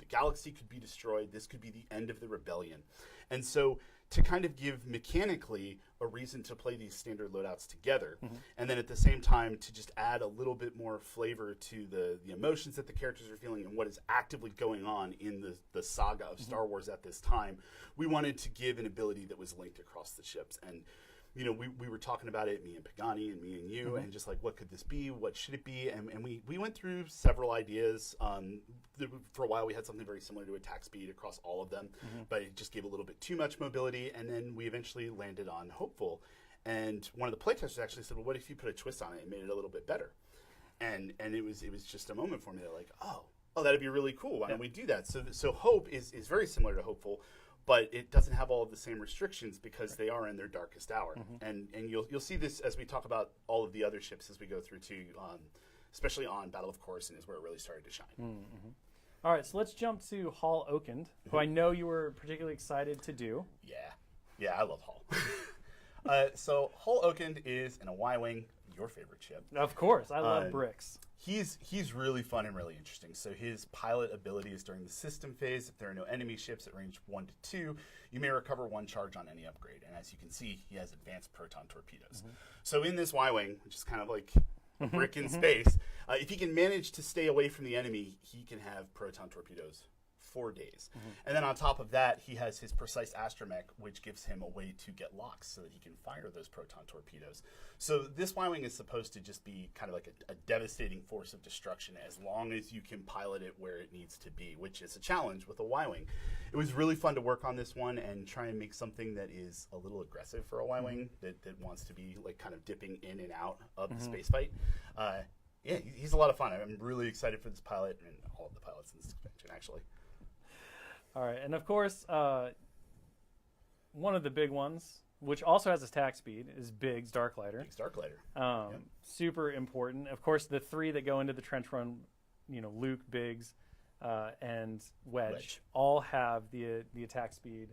galaxy could be destroyed. This could be the end of the rebellion. And so to kind of give mechanically a reason to play these standard loadouts together, and then at the same time to just add a little bit more flavor to the emotions that the characters are feeling and what is actively going on in the saga of Star Wars at this time, we wanted to give an ability that was linked across the ships. And we were talking about it, me and Pagani and me and you, and just like, what could this be? What should it be? And we went through several ideas. For a while, we had something very similar to attack speed across all of them, but it just gave a little bit too much mobility. And then we eventually landed on Hopeful. And one of the playtesters actually said, well, what if you put a twist on it and made it a little bit better? And it was just a moment for me. They're like, oh, that'd be really cool. Why don't we do that? So Hope is very similar to Hopeful, but it doesn't have all of the same restrictions because they are in their darkest hour. And you'll see this as we talk about all of the other ships as we go through too, especially on Battle of Coruscant is where it really started to shine. All right, so let's jump to Hall Okend, who I know you were particularly excited to do. Yeah, I love Hall. So Hall Okend is in a Y-Wing, your favorite ship. Of course, I love bricks. He's really fun and really interesting. So his pilot ability is during the system phase. If there are no enemy ships at range 1 to 2, you may recover 1 charge on any upgrade. And as you can see, he has advanced proton torpedoes. So in this Y-Wing, which is kind of like a brick in space, if he can manage to stay away from the enemy, he can have proton torpedoes 4 days. And then on top of that, he has his precise astromech, which gives him a way to get locks so that he can fire those proton torpedoes. So this Y-Wing is supposed to just be kind of like a devastating force of destruction as long as you can pilot it where it needs to be, which is a challenge with a Y-Wing. It was really fun to work on this one and try and make something that is a little aggressive for a Y-Wing, that wants to be like kind of dipping in and out of the space fight. Yeah, he's a lot of fun. I'm really excited for this pilot and all of the pilots in this expansion, actually. All right, and of course, one of the big ones, which also has attack speed, is Biggs Darklighter. Biggs Darklighter. Super important. Of course, the 3 that go into the trench run, Luke, Biggs, and Wedge, all have the attack speed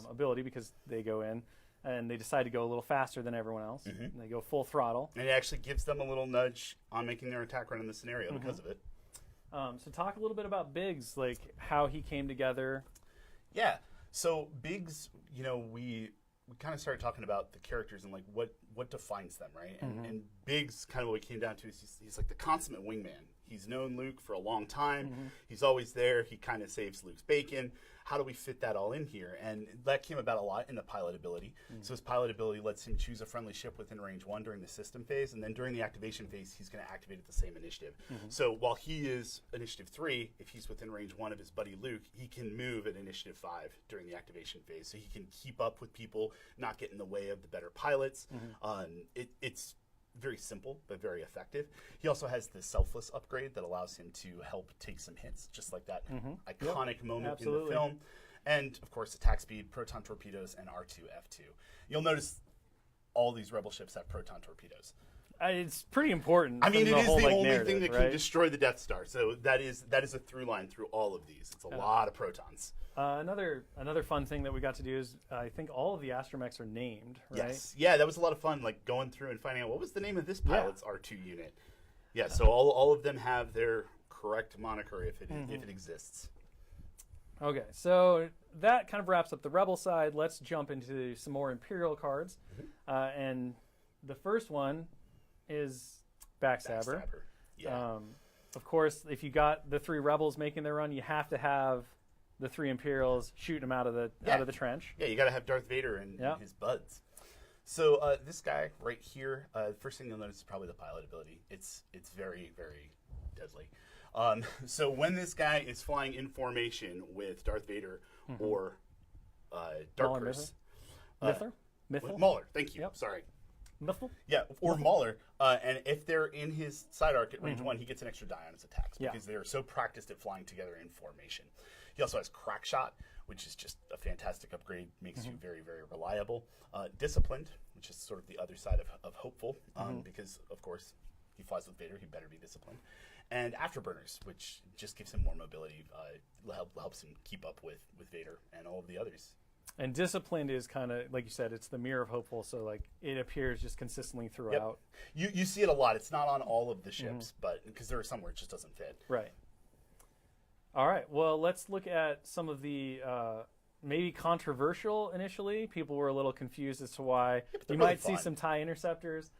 ability because they go in and they decide to go a little faster than everyone else. And they go full throttle. And it actually gives them a little nudge on making their attack run in the scenario because of it. So talk a little bit about Biggs, like how he came together. Yeah. So Biggs, we kind of started talking about the characters and like what defines them, right? And Biggs kind of what it came down to is he's like the consummate wingman. He's known Luke for a long time. He's always there. He kind of saves Luke's bacon. How do we fit that all in here? And that came about a lot in the pilot ability. So his pilot ability lets him choose a friendly ship within range 1 during the system phase, and then during the activation phase, he's going to activate at the same initiative. So while he is initiative 3, if he's within range 1 of his buddy Luke, he can move at initiative 5 during the activation phase. So he can keep up with people, not get in the way of the better pilots. It's very simple, but very effective. He also has the selfless upgrade that allows him to help take some hits, just like that iconic moment in the film. And, of course, attack speed, proton torpedoes, and R2, F2. You'll notice all these Rebel ships have proton torpedoes. It's pretty important. I mean, it is whole, the only thing that right? can destroy the Death Star. So that is a through line through all of these. It's a lot of protons. Another fun thing that we got to do is I think all of the astromechs are named, right? Yes. Yeah, that was a lot of fun, like going through and finding out what was the name of this pilot's R2 unit. Yeah, so all of them have their correct moniker if it exists. Okay, so that kind of wraps up the Rebel side. Let's jump into some more Imperial cards. And the first one is Backstabber. Yeah. Of course, if you got the 3 Rebels making their run, you have to have the 3 Imperials shooting them out of the trench. Yeah, you got to have Darth Vader and his buds. So this guy right here, the first thing you'll notice is probably the pilot ability. It's very, very deadly. So when this guy is flying in formation with Darth Vader or Dark Curse, Mauler, thank you. Sorry. Miffle? Yeah, or Mauler. And if they're in his side arc at range 1, he gets an extra die on his attacks because they are so practiced at flying together in formation. He also has Crack Shot, which is just a fantastic upgrade, makes you very, very reliable. Disciplined, which is sort of the other side of Hopeful, because, of course, he flies with Vader, he better be disciplined. And Afterburners, which just gives him more mobility, helps him keep up with Vader and all of the others. And Disciplined is kind of, like you said, it's the mirror of Hopeful, so like it appears just consistently throughout. You see it a lot. It's not on all of the ships, but because there are some where it just doesn't fit. Right. All right. Well, let's look at some of the maybe controversial initially. People were a little confused as to why. You might see some TIE Interceptors.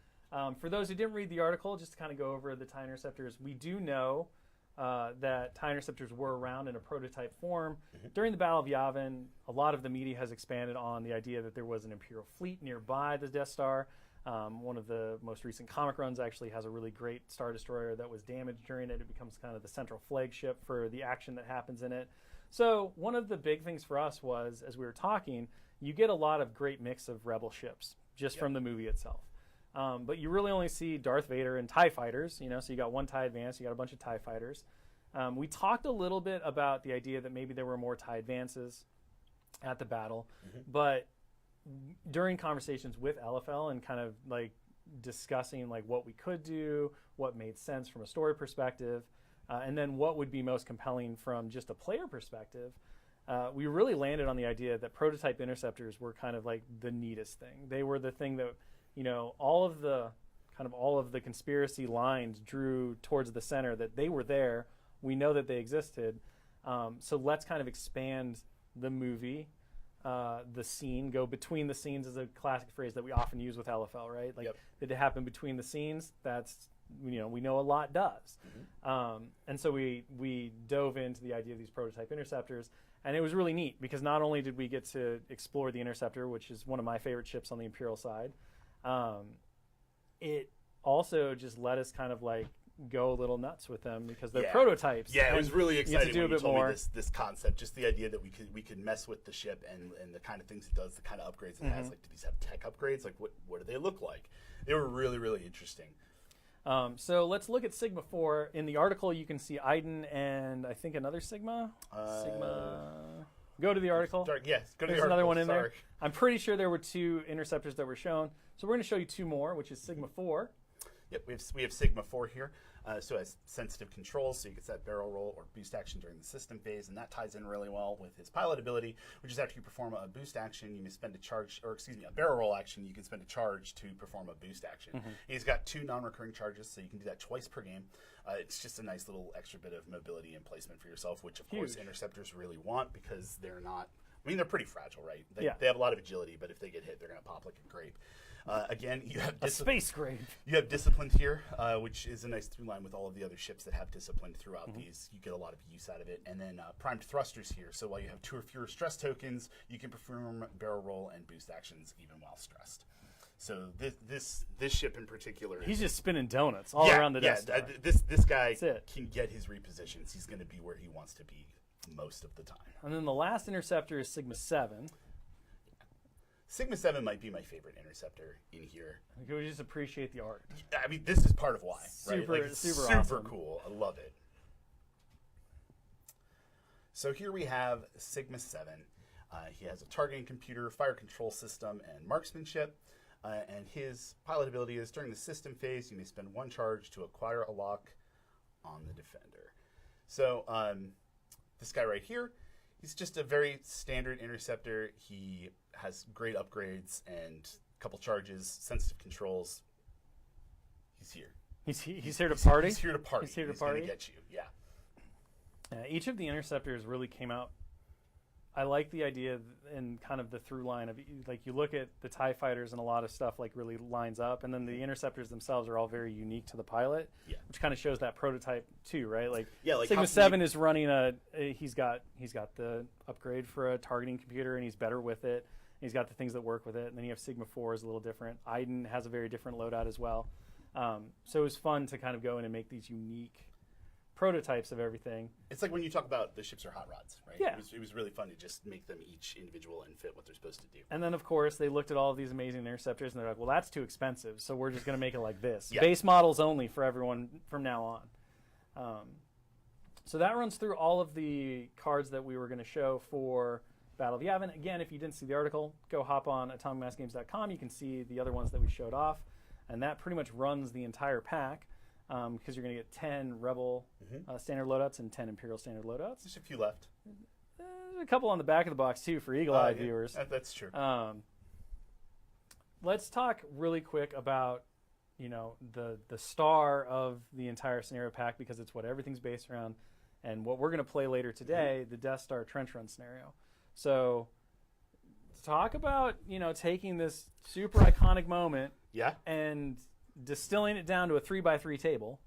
For those who didn't read the article, just to kind of go over the TIE Interceptors, we do know that TIE Interceptors were around in a prototype form. During the Battle of Yavin, a lot of the media has expanded on the idea that there was an Imperial fleet nearby the Death Star. One of the most recent comic runs actually has a really great Star Destroyer that was damaged during it. It becomes kind of the central flagship for the action that happens in it. So one of the big things for us was, as we were talking, you get a lot of great mix of Rebel ships just from the movie itself. But you really only see Darth Vader and TIE fighters, so you got one TIE Advance, you got a bunch of TIE fighters. We talked a little bit about the idea that maybe there were more TIE Advances at the battle, but during conversations with LFL and kind of like discussing like what we could do, what made sense from a story perspective, and then what would be most compelling from just a player perspective. We really landed on the idea that prototype interceptors were kind of like the neatest thing. They were the thing that, all of the conspiracy lines drew towards the center, that they were there. We know that they existed. So let's kind of expand the movie, the scene, go between the scenes is a classic phrase that we often use with LFL, right? Like, did it happen between the scenes? That's, we know a lot does. And so we dove into the idea of these prototype interceptors, and it was really neat because not only did we get to explore the Interceptor, which is one of my favorite ships on the Imperial side, it also just let us kind of like go a little nuts with them because they're prototypes. Yeah, it was really exciting when you told more. me this concept, just the idea that we could mess with the ship and the kind of things it does, the kind of upgrades it has. Like, do these have tech upgrades? Like, what do they look like? They were really, really interesting. So let's look at Sigma 4. In the article, you can see Iden and I think another Sigma. Go to the article. Yes, go to There's the article. another one in there. I'm pretty sure there were 2 interceptors that were shown. So we're going to show you 2 more, which is Sigma 4. Yep, we have Sigma 4 here. So it has sensitive controls, so you can set barrel roll or boost action during the system phase, and that ties in really well with his pilot ability, which is after you perform a boost action, you may spend a barrel roll action, you can spend a charge to perform a boost action. He's got 2 non-recurring charges, so you can do that twice per game. It's just a nice little extra bit of mobility and placement for yourself, which of course interceptors really want because they're not. I mean, they're pretty fragile, right? They have a lot of agility, but if they get hit, they're going to pop like a grape. Again, you have a space grape. You have disciplined here, which is a nice through line with all of the other ships that have disciplined throughout these. You get a lot of use out of it. And then primed thrusters here. So while you have 2 or fewer stress tokens, you can perform barrel roll and boost actions even while stressed. So this ship in particular, he's just spinning donuts all around the Death Star. This guy can get his repositions. He's going to be where he wants to be most of the time. And then the last interceptor is Sigma 7. Sigma 7 might be my favorite interceptor in here. We just appreciate the art. I mean, this is part of why. Super, right? Like, super awesome. Cool. I love it. So here we have Sigma 7. He has a targeting computer, fire control system, and marksmanship. And his pilot ability is during the system phase, you may spend 1 charge to acquire a lock on the defender. So this guy right here, he's just a very standard interceptor. He has great upgrades and a couple charges, sensitive controls. He's here. He's here to party? He's here to party. He's here to party? He's going to get you, yeah. Each of the interceptors really came out. I like the idea and kind of the through line of, like, you look at the TIE fighters and a lot of stuff like really lines up, and then the interceptors themselves are all very unique to the pilot, which kind of shows that prototype too, right? Like, Sigma 7 is running he's got the upgrade for a targeting computer, and he's better with it. He's got the things that work with it, and then you have Sigma 4 is a little different. Iden has a very different loadout as well. So it was fun to kind of go in and make these unique prototypes of everything. It's like when you talk about the ships are hot rods, right? Yeah. It was really fun to just make them each individual and fit what they're supposed to do. And then, of course, they looked at all of these amazing interceptors, and they're like, well, that's too expensive, so we're just going to make it like this. Yeah. Base models only for everyone from now on. So that runs through all of the cards that we were going to show for Battle of Yavin. Again, if you didn't see the article, go hop on atomicmassgames.com. You can see the other ones that we showed off, and that pretty much runs the entire pack. Because you're going to get 10 Rebel standard loadouts and 10 Imperial standard loadouts. Just a few left. A couple on the back of the box, too, for eagle-eyed viewers. That's true. Let's talk really quick about, the star of the entire scenario pack, because it's what everything's based around, and what we're going to play later today, the Death Star trench run scenario. So talk about, taking this super iconic moment and distilling it down to a 3x3 table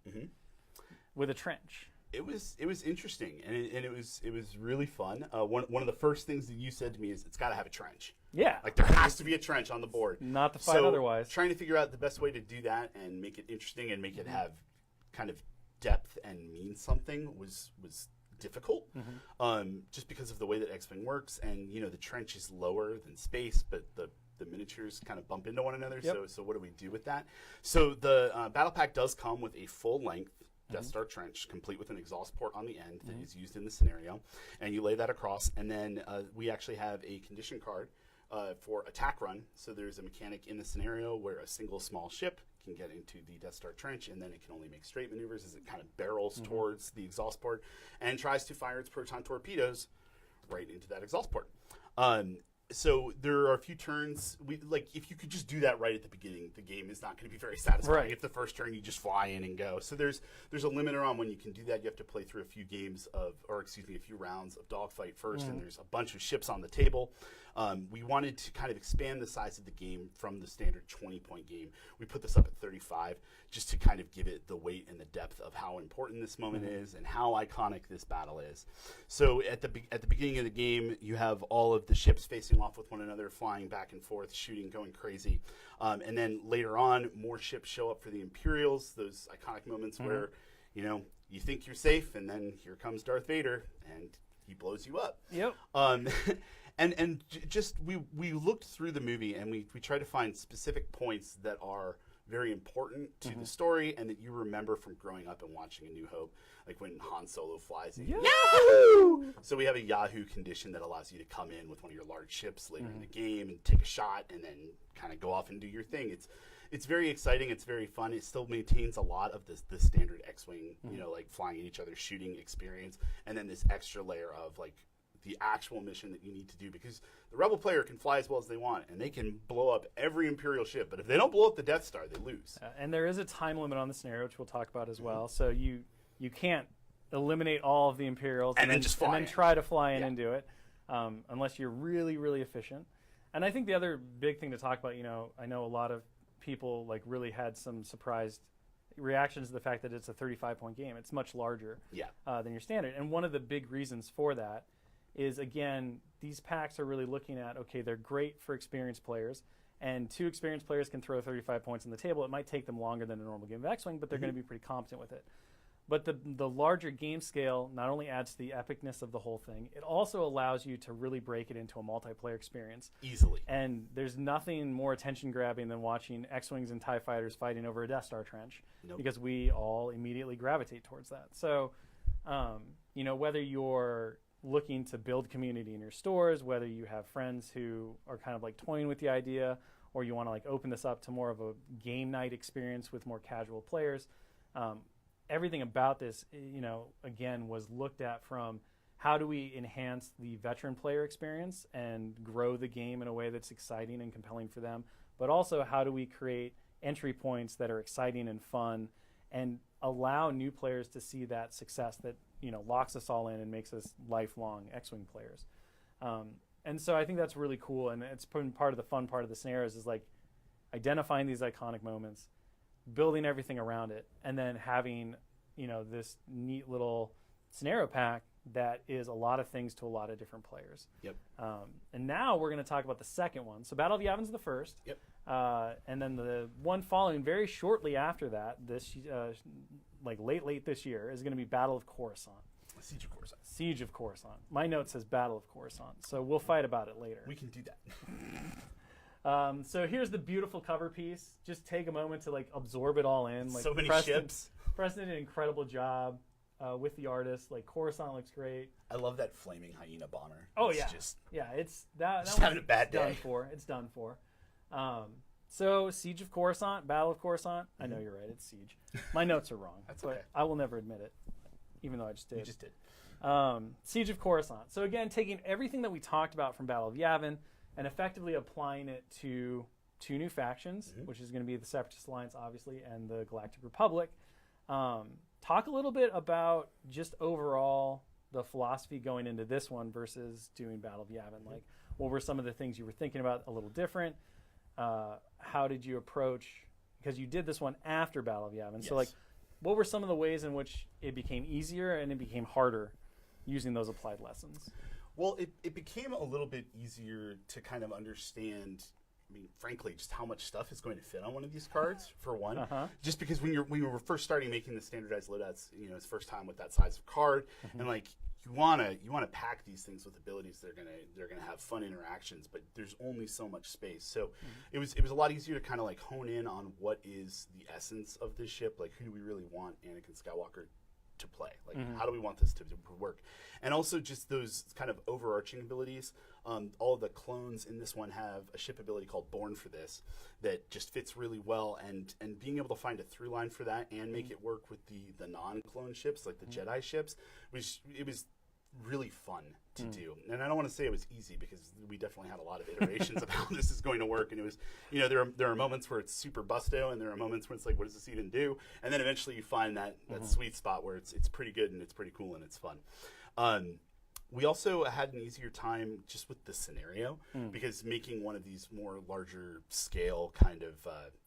with a trench. It was interesting, and it was really fun. One of the first things that you said to me is it's got to have a trench. Yeah, like there has to be a trench on the board. Not to fight otherwise. Trying to figure out the best way to do that and make it interesting and make it have kind of depth and mean something was difficult. Just because of the way that X-Wing works, and the trench is lower than space, but the miniatures kind of bump into one another. So what do we do with that? So the battle pack does come with a full-length Death Star trench, complete with an exhaust port on the end that is used in the scenario, and you lay that across. And then we actually have a condition card for attack run. So there's a mechanic in the scenario where a single small ship can get into the Death Star trench, and then it can only make straight maneuvers as it kind of barrels towards the exhaust port and tries to fire its proton torpedoes right into that exhaust port. So there are a few turns. If you could just do that right at the beginning, the game is not going to be very satisfying. Right. If the first turn you just fly in and go. So there's a limiter on when you can do that. You have to play through a few rounds of dogfight first, and there's a bunch of ships on the table. We wanted to kind of expand the size of the game from the standard 20-point game. We put this up at 35 just to kind of give it the weight and the depth of how important this moment is and how iconic this battle is. So at the beginning of the game, you have all of the ships facing off with one another, flying back and forth, shooting, going crazy. And then later on, more ships show up for the Imperials, those iconic moments where, you think you're safe, and then here comes Darth Vader, and he blows you up. Yep. We looked through the movie, and we tried to find specific points that are very important to the story and that you remember from growing up and watching A New Hope, like when Han Solo flies in. Yahoo! So we have a Yahoo condition that allows you to come in with one of your large ships later in the game and take a shot and then kind of go off and do your thing. It's very exciting. It's very fun. It still maintains a lot of the standard X-Wing, like flying at each other, shooting experience, and then this extra layer of like the actual mission that you need to do, because the Rebel player can fly as well as they want, and they can blow up every Imperial ship. But if they don't blow up the Death Star, they lose. And there is a time limit on the scenario, which we'll talk about as well. So you can't eliminate all of the Imperials and then just fly and then try to fly in and do it, unless you're really, really efficient. And I think the other big thing to talk about, I know a lot of people like really had some surprised reactions to the fact that it's a 35-point game. It's much larger than your standard. And one of the big reasons for that is, again, these packs are really looking at, okay, they're great for experienced players, and 2 experienced players can throw 35 points on the table. It might take them longer than a normal game of X-Wing, but they're going to be pretty competent with it. But the larger game scale not only adds to the epicness of the whole thing, it also allows you to really break it into a multiplayer experience. Easily. And there's nothing more attention-grabbing than watching X-Wings and TIE fighters fighting over a Death Star trench, because we all immediately gravitate towards that. So, whether you're looking to build community in your stores, whether you have friends who are kind of like toying with the idea, or you want to like open this up to more of a game night experience with more casual players, everything about this, again, was looked at from how do we enhance the veteran player experience and grow the game in a way that's exciting and compelling for them, but also how do we create entry points that are exciting and fun and allow new players to see that success that locks us all in and makes us lifelong X-Wing players. And so I think that's really cool, and it's been part of the fun part of the scenarios is like identifying these iconic moments, building everything around it, and then having this neat little scenario pack that is a lot of things to a lot of different players. Yep. And now we're going to talk about the second one. So Battle of Yavin's the first. Yep. And then the one following very shortly after that, this late this year, is going to be Battle of Coruscant. Siege of Coruscant. Siege of Coruscant. My note says Battle of Coruscant, so we'll fight about it later. We can do that. So here's the beautiful cover piece. Just take a moment to absorb it all in. So many ships. Preston did an incredible job with the artist. Coruscant looks great. I love that flaming Hyena bomber. Oh, it's yeah. Just, it's that just having a bad day. It's done for. So Siege of Coruscant, Battle of Coruscant. I know you're right. It's Siege. My notes are wrong. That's but okay. I will never admit it, even though I just did. You just did. Siege of Coruscant. So again, taking everything that we talked about from Battle of Yavin and effectively applying it to 2 new factions, which is going to be the Separatist Alliance, obviously, and the Galactic Republic. Talk a little bit about just overall the philosophy going into this one versus doing Battle of Yavin. What were some of the things you were thinking about a little different? How did you approach, because you did this one after Battle of Yavin. Yes. So what were some of the ways in which it became easier and it became harder using those applied lessons? Well, it became a little bit easier to kind of understand, frankly, just how much stuff is going to fit on one of these cards, for one. Just because when we were first starting making the standardized loadouts, it's first time with that size of card, and you wanna pack these things with abilities that they're gonna have fun interactions, but there's only so much space. So it was a lot easier to kind of hone in on what is the essence of this ship, who do we really want Anakin Skywalker to play, how do we want this to work, and also just those kind of overarching abilities All of the clones in this one have a ship ability called Born for this that just fits really well, and being able to find a through line for that and make it work with the non-clone ships, like the Jedi ships, it was really fun to do. And I don't want to say it was easy, because we definitely had a lot of iterations of how this is going to work, and it was, there are moments where it's super busto, and there are moments where it's like, what does this even do? And then eventually you find that sweet spot where it's pretty good and it's pretty cool and it's fun. We also had an easier time just with the scenario, because making one of these more larger scale kind of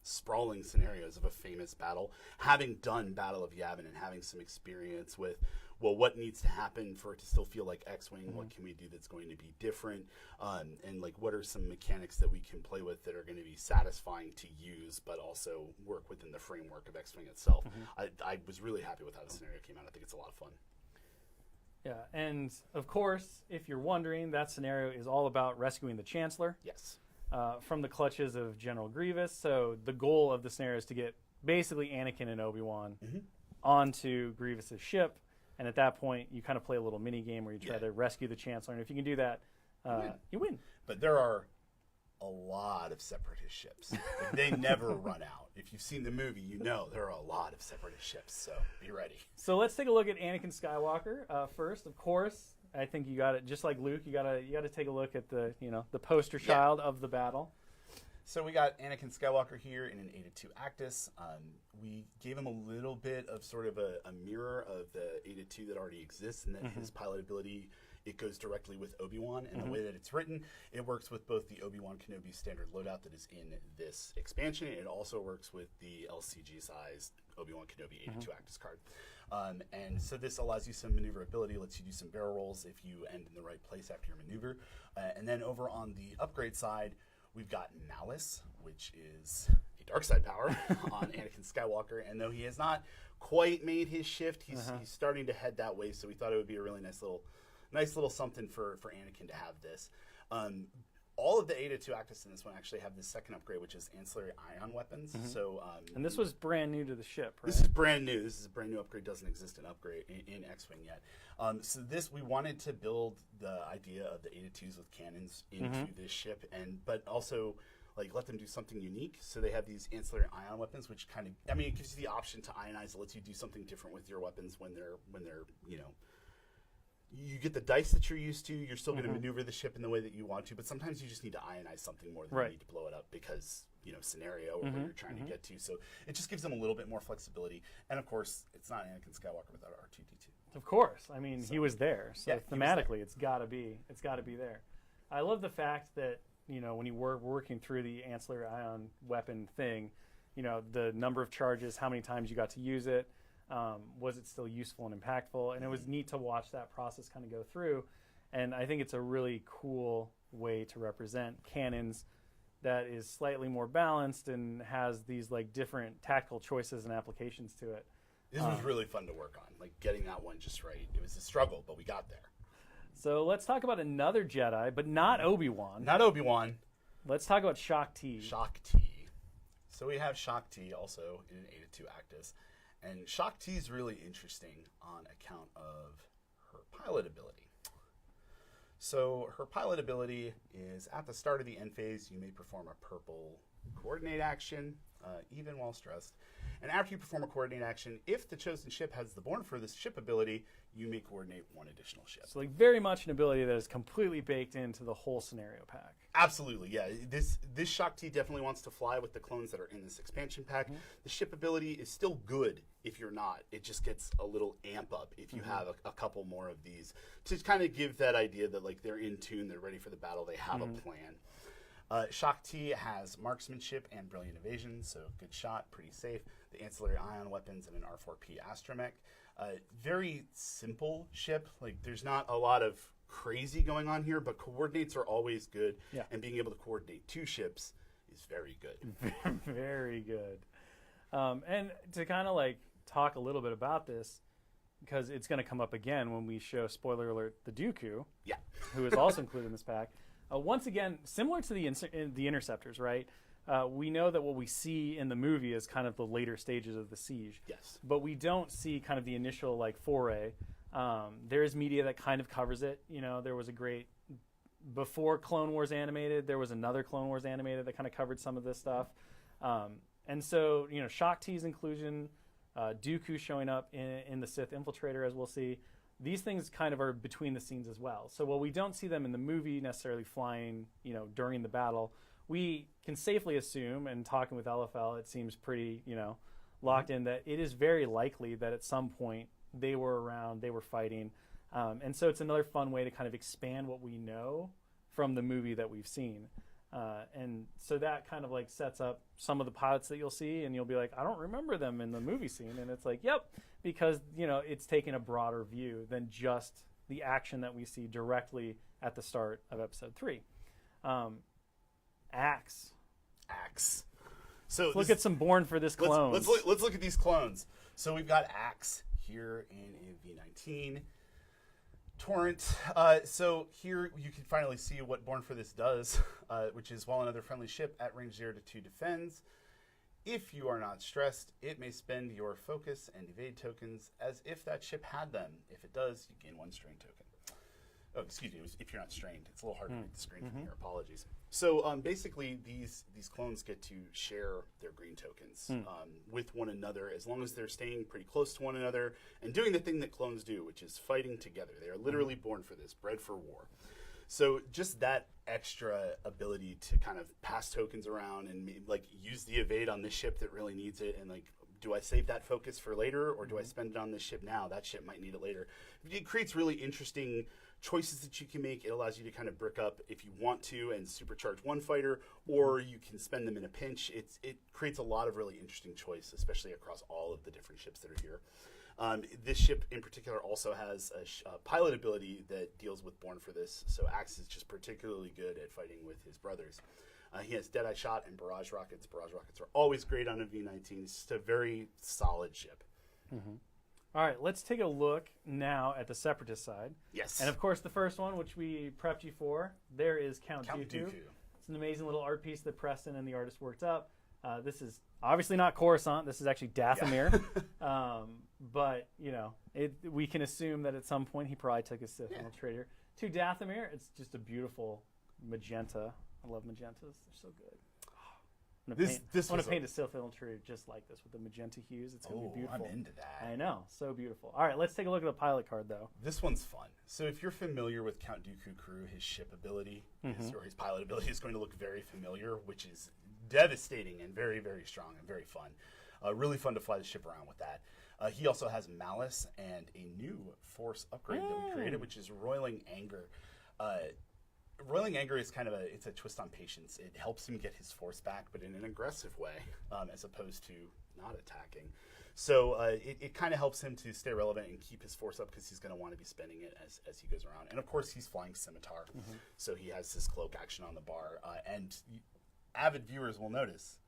sprawling scenarios of a famous battle, having done Battle of Yavin and having some experience with, well, what needs to happen for it to still feel like X-Wing? What can we do that's going to be different? And like, what are some mechanics that we can play with that are going to be satisfying to use, but also work within the framework of X-Wing itself? I was really happy with how the scenario came out. I think it's a lot of fun. Yeah, and of course, if you're wondering, that scenario is all about rescuing the Chancellor. Yes. From the clutches of General Grievous. So the goal of the scenario is to get basically Anakin and Obi-Wan onto Grievous's ship, and at that point, you kind of play a little mini game where you try to rescue the Chancellor, and if you can do that, you win. But there are a lot of Separatist ships. Like, they never run out. If you've seen the movie, you know there are a lot of Separatist ships, so be ready. So let's take a look at Anakin Skywalker first. Of course, I think you got it. Just like Luke, you got to take a look at the the poster child of the battle. So we got Anakin Skywalker here in an Eta 2 Actus. We gave him a little bit of sort of a mirror of the Eta 2 that already exists, and that his pilot ability, it goes directly with Obi-Wan, and the way that it's written, it works with both the Obi-Wan Kenobi standard loadout that is in this expansion. It also works with the LCG-sized Obi-Wan Kenobi Eta 2 Actus card. And so this allows you some maneuverability, lets you do some barrel rolls if you end in the right place after your maneuver. And then over on the upgrade side, we've got Malice, which is a dark side power on Anakin Skywalker. And though he has not quite made his shift, he's starting to head that way. So we thought it would be a really nice little something for Anakin to have this. All of the Eta 2 Actus in this one actually have this second upgrade, which is ancillary ion weapons. So, and this was brand new to the ship, right? This is brand new. This is a brand new upgrade. Doesn't exist in X-Wing yet. So this, we wanted to build the idea of the Eta 2s with cannons into this ship, but also like let them do something unique. So they have these ancillary ion weapons, which kind of, it gives you the option to ionize. It lets you do something different with your weapons when they're you get the dice that you're used to. You're still going to maneuver the ship in the way that you want to, but sometimes you just need to ionize something more than you need to blow it up because, scenario or what you're trying to get to. So it just gives them a little bit more flexibility. And of course, it's not Anakin Skywalker without R2-D2. Of course. He was there. So thematically, it's got to be there. I love the fact that, when you were working through the ancillary ion weapon thing, the number of charges, how many times you got to use it, was it still useful and impactful? And it was neat to watch that process kind of go through. And I think it's a really cool way to represent cannons that is slightly more balanced and has these like different tactical choices and applications to it. This was really fun to work on, like getting that one just right. It was a struggle, but we got there. So let's talk about another Jedi, but not Obi-Wan. Not Obi-Wan. Let's talk about Shaak Ti. Shaak Ti. So we have Shaak Ti also in an Eta 2 Actus. And Shaak Ti is really interesting on account of her pilot ability. So her pilot ability is at the start of the end phase, you may perform a purple coordinate action, even while stressed. And after you perform a coordinate action, if the chosen ship has the Born for this ship ability, you may coordinate one additional ship. So like very much an ability that is completely baked into the whole scenario pack. Absolutely, yeah. This Shaak Ti definitely wants to fly with the clones that are in this expansion pack. The ship ability is still good if you're not. It just gets a little amp up if you have a couple more of these to kind of give that idea that like they're in tune, they're ready for the battle, they have a plan. Shaak Ti has marksmanship and brilliant evasion, so good shot, pretty safe. The ancillary ion weapons and an R4P astromech. Very simple ship. Like there's not a lot of crazy going on here, but coordinates are always good, and being able to coordinate two ships is very good. Very good. And to kind of like talk a little bit about this, because it's going to come up again when we show, spoiler alert, the Dooku, who is also included in this pack. Once again, similar to the Interceptors, right? We know that what we see in the movie is kind of the later stages of the siege. Yes. But we don't see kind of the initial like foray. There is media that kind of covers it. There was a great before Clone Wars animated, there was another Clone Wars animated that kind of covered some of this stuff. And so, Shaak Ti's inclusion, Dooku showing up in the Sith Infiltrator, as we'll see, these things kind of are between the scenes as well. So while we don't see them in the movie necessarily flying, during the battle, we can safely assume, and talking with LFL, it seems pretty, locked in, that it is very likely that at some point they were around, they were fighting. And so it's another fun way to kind of expand what we know from the movie that we've seen. And so that kind of like sets up some of the pilots that you'll see, and you'll be like, I don't remember them in the movie scene. And it's like, yep, because, it's taking a broader view than just the action that we see directly at the start of episode 3. Axe. So let's look at some Born for this clones. Let's look at these clones. So we've got Axe here in a V19. Torrent. So here you can finally see what Born for this does, which is while another friendly ship at range 0 to 2 defends, if you are not stressed, it may spend your focus and evade tokens as if that ship had them. If it does, you gain 1 strain token. Oh, excuse me, if you're not strained. It's a little hard to read the screen from here. Apologies. So basically, these clones get to share their green tokens with one another as long as they're staying pretty close to one another and doing the thing that clones do, which is fighting together. They are literally born for this, bred for war. So just that extra ability to kind of pass tokens around and use the evade on this ship that really needs it, and do I save that focus for later, or do I spend it on this ship now? That ship might need it later. It creates really interesting choices that you can make. It allows you to kind of brick up if you want to and supercharge one fighter, or you can spend them in a pinch. It creates a lot of really interesting choice, especially across all of the different ships that are here. This ship in particular also has a pilot ability that deals with Born for this, so Axe is just particularly good at fighting with his brothers. He has Deadeye Shot and Barrage Rockets. Barrage Rockets are always great on a V19. It's just a very solid ship. All right, let's take a look now at the Separatist side. Yes. And of course, the first one, which we prepped you for, there is Count Dooku. It's an amazing little art piece that Preston and the artist worked up. This is obviously not Coruscant. This is actually Dathomir. Yeah. But, we can assume that at some point he probably took his Sith Infiltrator to Dathomir. It's just a beautiful magenta. I love magentas. They're so good. I want to paint a Sith Infiltrator just like this with the magenta hues. It's going to be beautiful. I'm into that. I know. So beautiful. All right, let's take a look at the pilot card, though. This one's fun. So if you're familiar with Count Dooku Crew, his ship ability, or his pilot ability is going to look very familiar, which is devastating and very, very strong and very fun. Really fun to fly the ship around with that. He also has Malice and a new Force upgrade that we created, which is Roiling Anger. Roiling Anger is kind of a twist on patience. It helps him get his Force back, but in an aggressive way, as opposed to not attacking. So it kind of helps him to stay relevant and keep his Force up, because he's going to want to be spending it as he goes around. And of course, he's flying Scimitar, so he has this cloak action on the bar. And avid viewers will notice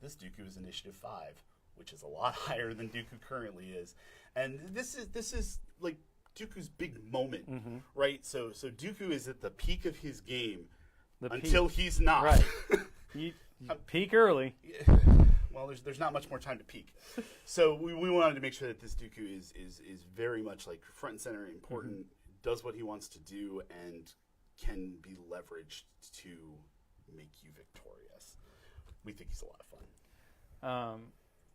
this Dooku is Initiative 5, which is a lot higher than Dooku currently is. And this is like Dooku's big moment, right? So Dooku is at the peak of his game until he's not. Right. you peak early. Well, there's not much more time to peak. So we wanted to make sure that this Dooku is very much like front and center, important, does what he wants to do, and can be leveraged to make you victorious. We think he's a lot of fun.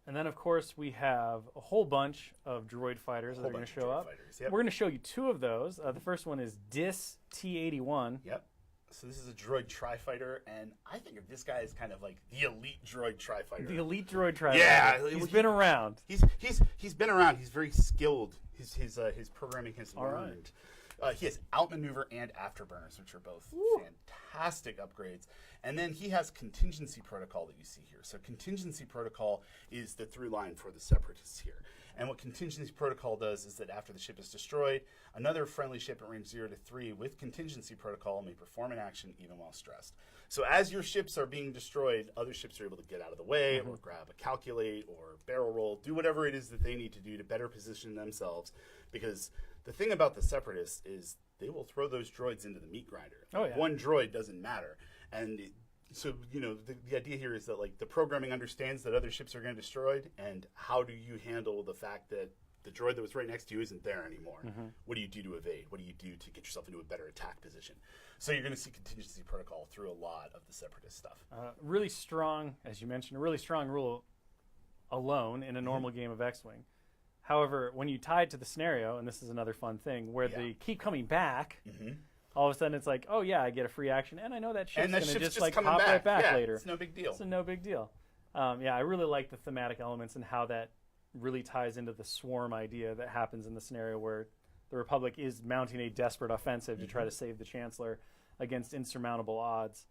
And then, of course, we have a whole bunch of droid fighters that are going to show up. Yep. We're going to show you 2 of those. The first one is Dis T81. Yep. So this is a droid tri-fighter, and I think of this guy as kind of like the elite droid tri-fighter. The elite droid tri-fighter. Yeah. He's been around. He's been around. He's very skilled. His programming has learned. He has outmaneuver and afterburners, which are both fantastic upgrades. And then he has contingency protocol that you see here. So contingency protocol is the through line for the Separatists here. And what contingency protocol does is that after the ship is destroyed, another friendly ship at range 0 to 3 with contingency protocol may perform an action even while stressed. So as your ships are being destroyed, other ships are able to get out of the way or grab a calculate or barrel roll, do whatever it is that they need to do to better position themselves. Because the thing about the Separatists is they will throw those droids into the meat grinder. Oh, yeah. One droid doesn't matter. And so, the idea here is that, like, the programming understands that other ships are going to be destroyed, and how do you handle the fact that the droid that was right next to you isn't there anymore. What do you do to evade? What do you do to get yourself into a better attack position? So you're going to see contingency protocol through a lot of the Separatist stuff. Really strong, as you mentioned, a really strong rule alone in a normal game of X-Wing. However, when you tie it to the scenario, and this is another fun thing, where they keep coming back, all of a sudden it's like, oh yeah, I get a free action, and I know that ship's going to just like pop right back later. It's no big deal. It's a no big deal. Yeah, I really like the thematic elements and how that really ties into the swarm idea that happens in the scenario where the Republic is mounting a desperate offensive to try to save the Chancellor against insurmountable odds.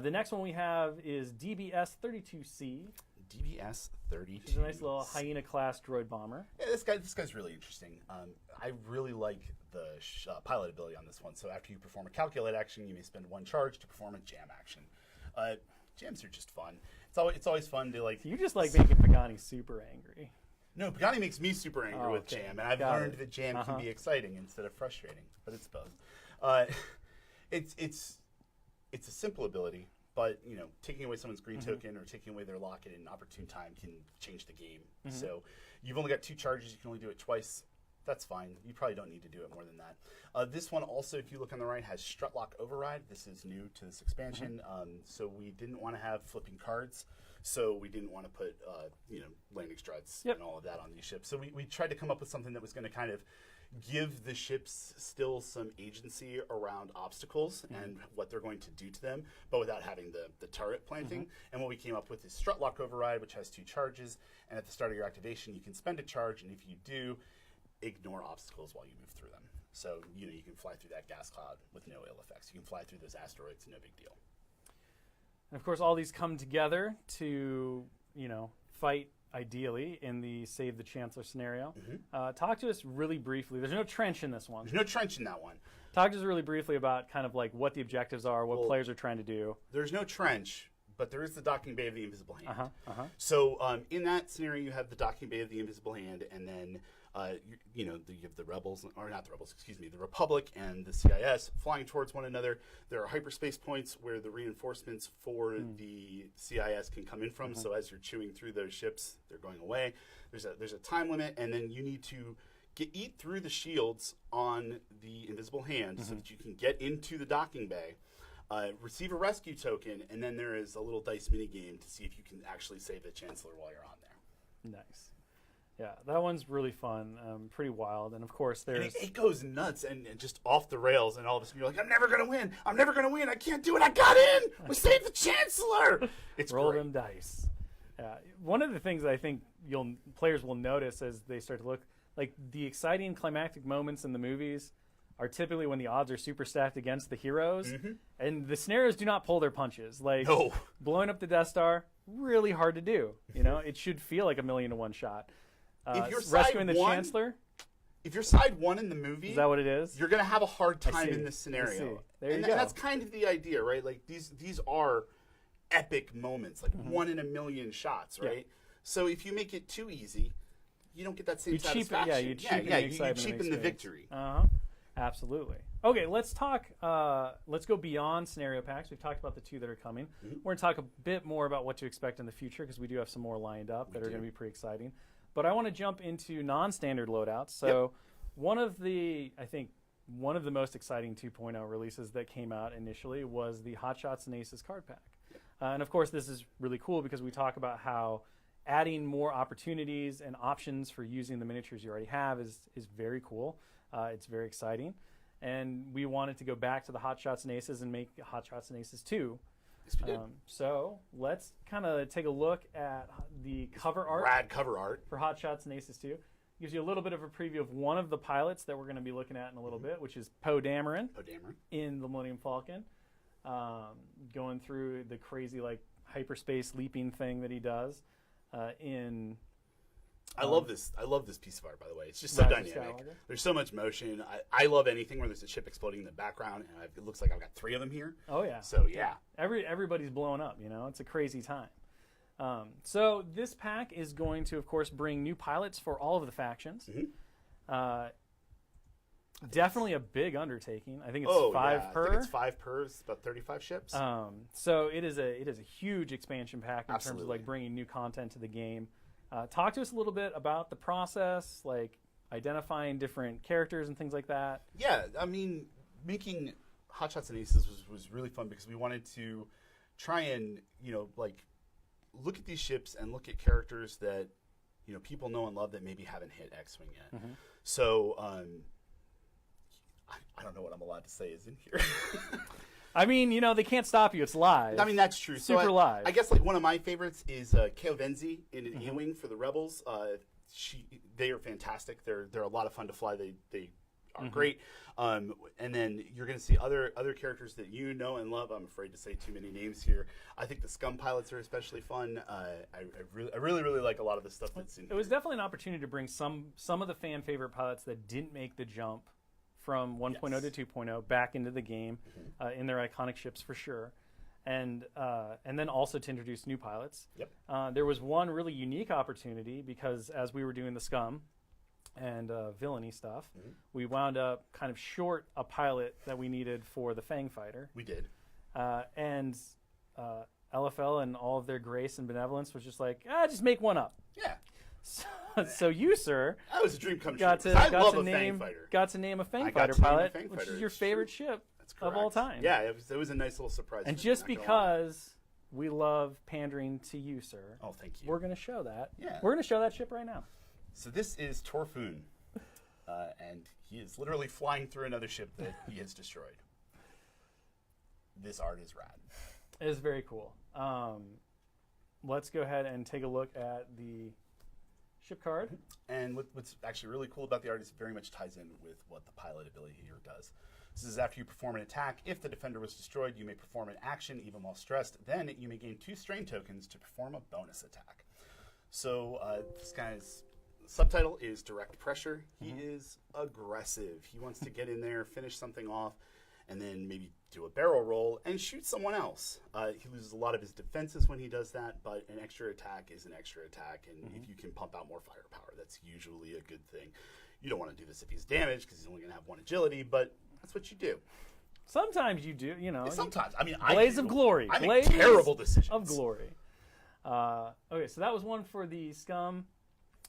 The next one we have is DBS-32C. DBS-32. It's a nice little Hyena class droid bomber. Yeah, this guy's really interesting. I really like the pilot ability on this one. So after you perform a calculate action, you may spend 1 charge to perform a jam action. Jams are just fun. It's always fun to like. You just like making Pagani super angry. No, Pagani makes me super angry with jam, and I've learned that jam can be exciting instead of frustrating, but it's both. It's a simple ability, but you know, taking away someone's green token or taking away their locket in an opportune time can change the game. So you've only got 2 charges. You can only do it twice. That's fine. You probably don't need to do it more than that. This one also, if you look on the right, has strut lock override. This is new to this expansion. So we didn't want to have flipping cards. So we didn't want to put, landing struts and all of that on these ships. So we tried to come up with something that was going to kind of give the ships still some agency around obstacles and what they're going to do to them, but without having the turret planting. And what we came up with is strut lock override, which has 2 charges. And at the start of your activation, you can spend a charge. And if you do, ignore obstacles while you move through them. So, you can fly through that gas cloud with no ill effects. You can fly through those asteroids, no big deal. And of course, all these come together to, fight ideally in the Save the Chancellor scenario. Talk to us really briefly. There's no trench in this one. There's no trench in that one. Talk to us really briefly about kind of like what the objectives are, what players are trying to do. There's no trench, but there is the docking bay of the Invisible Hand. So in that scenario, you have the docking bay of the Invisible Hand, and then you have the rebels, or not the rebels, excuse me, the Republic and the CIS flying towards one another. There are hyperspace points where the reinforcements for the CIS can come in from. So as you're chewing through those ships, they're going away. There's a time limit, and then you need to eat through the shields on the Invisible Hand so that you can get into the docking bay. Receive a rescue token, and then there is a little dice mini game to see if you can actually save the Chancellor while you're on there. Nice. Yeah, that one's really fun, pretty wild, and of course there's... It goes nuts and just off the rails, and all of a sudden you're like, I'm never going to win! I'm never going to win! I can't do it! I got in! We saved the Chancellor! It's Roll great. them dice. One of the things I think players will notice as they start to look, like the exciting climactic moments in the movies are typically when the odds are super stacked against the heroes, and the scenarios do not pull their punches. Like, blowing up the Death Star, really hard to do. It should feel like a 1,000,000-to-1 shot. If you're rescuing the Chancellor, if you're side 1 in the movie, is that what it is? You're going to have a hard time in this scenario. There you go. And that's kind of the idea, right? Like these are epic moments, like 1 in a million shots, right? So if you make it too easy, you don't get that same satisfaction. You cheapen the victory. Absolutely. Okay, let's talk. Let's go beyond scenario packs. We've talked about the 2 that are coming. We're going to talk a bit more about what to expect in the future because we do have some more lined up that are going to be pretty exciting. But I want to jump into non-standard loadouts. So one of the most exciting 2.0 releases that came out initially was the Hot Shots and Aces card pack. And of course, this is really cool because we talk about how adding more opportunities and options for using the miniatures you already have is very cool. It's very exciting. And we wanted to go back to the Hot Shots and Aces and make Hot Shots and Aces 2. So let's kind of take a look at the cover art. Rad cover art for Hot Shots and Aces 2. Gives you a little bit of a preview of one of the pilots that we're going to be looking at in a little bit, which is Poe Dameron in the Millennium Falcon, going through the crazy like hyperspace leaping thing that he does I love this piece of art, by the way. It's just so dynamic. There's so much motion. I love anything where there's a ship exploding in the background, and it looks like I've got 3 of them here. Oh, yeah. So, yeah. Everybody's blowing up, It's a crazy time. So this pack is going to, of course, bring new pilots for all of the factions. Definitely a big undertaking. I think it's 5 per. I think it's 5 per. It's about 35 ships. So it is a huge expansion pack in terms of like bringing new content to the game. Talk to us a little bit about the process, like identifying different characters and things like that. Yeah, I mean, making Hotshots and Aces was really fun because we wanted to try and, like, look at these ships and look at characters that, people know and love that maybe haven't hit X-Wing yet. Mm-hmm. So, I don't know what I'm allowed to say is in here. I mean, they can't stop you. It's live. I mean, that's true. Super live. I guess, like, one of my favorites is Keo Venzi in an A-Wing for the Rebels. They are fantastic. They're a lot of fun to fly. They are great. And then you're going to see other characters that you know and love. I'm afraid to say too many names here. I think the Scum pilots are especially fun. I really like a lot of the stuff that's in here. It was definitely an opportunity to bring some of the fan favorite pilots that didn't make the jump from 1.0 to 2.0 back into the game in their iconic ships for sure. And then also to introduce new pilots. Yep. There was one really unique opportunity because as we were doing the Scum and villainy stuff, we wound up kind of short a pilot that we needed for the Fang Fighter. We did. And LFL and all of their grace and benevolence was just like, just make one up. Yeah. So you, sir, that was a dream come true. got to name a Fang Fighter pilot, which is your favorite ship of all time. Yeah, it was a nice little surprise. And just because we love pandering to you, sir. Oh, thank you. We're going to show that. Yeah. We're going to show that ship right now. So this is Torfun, and he is literally flying through another ship that he has destroyed. This art is rad. It is very cool. Let's go ahead and take a look at the ship card. And what's actually really cool about the art is it very much ties in with what the pilot ability here does. This is after you perform an attack. If the defender was destroyed, you may perform an action even while stressed. Then you may gain 2 strain tokens to perform a bonus attack. So this guy's subtitle is Direct Pressure. He is aggressive. He wants to get in there, finish something off, and then maybe do a barrel roll and shoot someone else. He loses a lot of his defenses when he does that, but an extra attack is an extra attack, and if you can pump out more firepower, that's usually a good thing. You don't want to do this if he's damaged, because he's only going to have 1 agility, but that's what you do. Sometimes you do, Sometimes. I mean, Blaze of Glory. I make terrible decisions. Of Glory. Okay, so that was one for the Scum.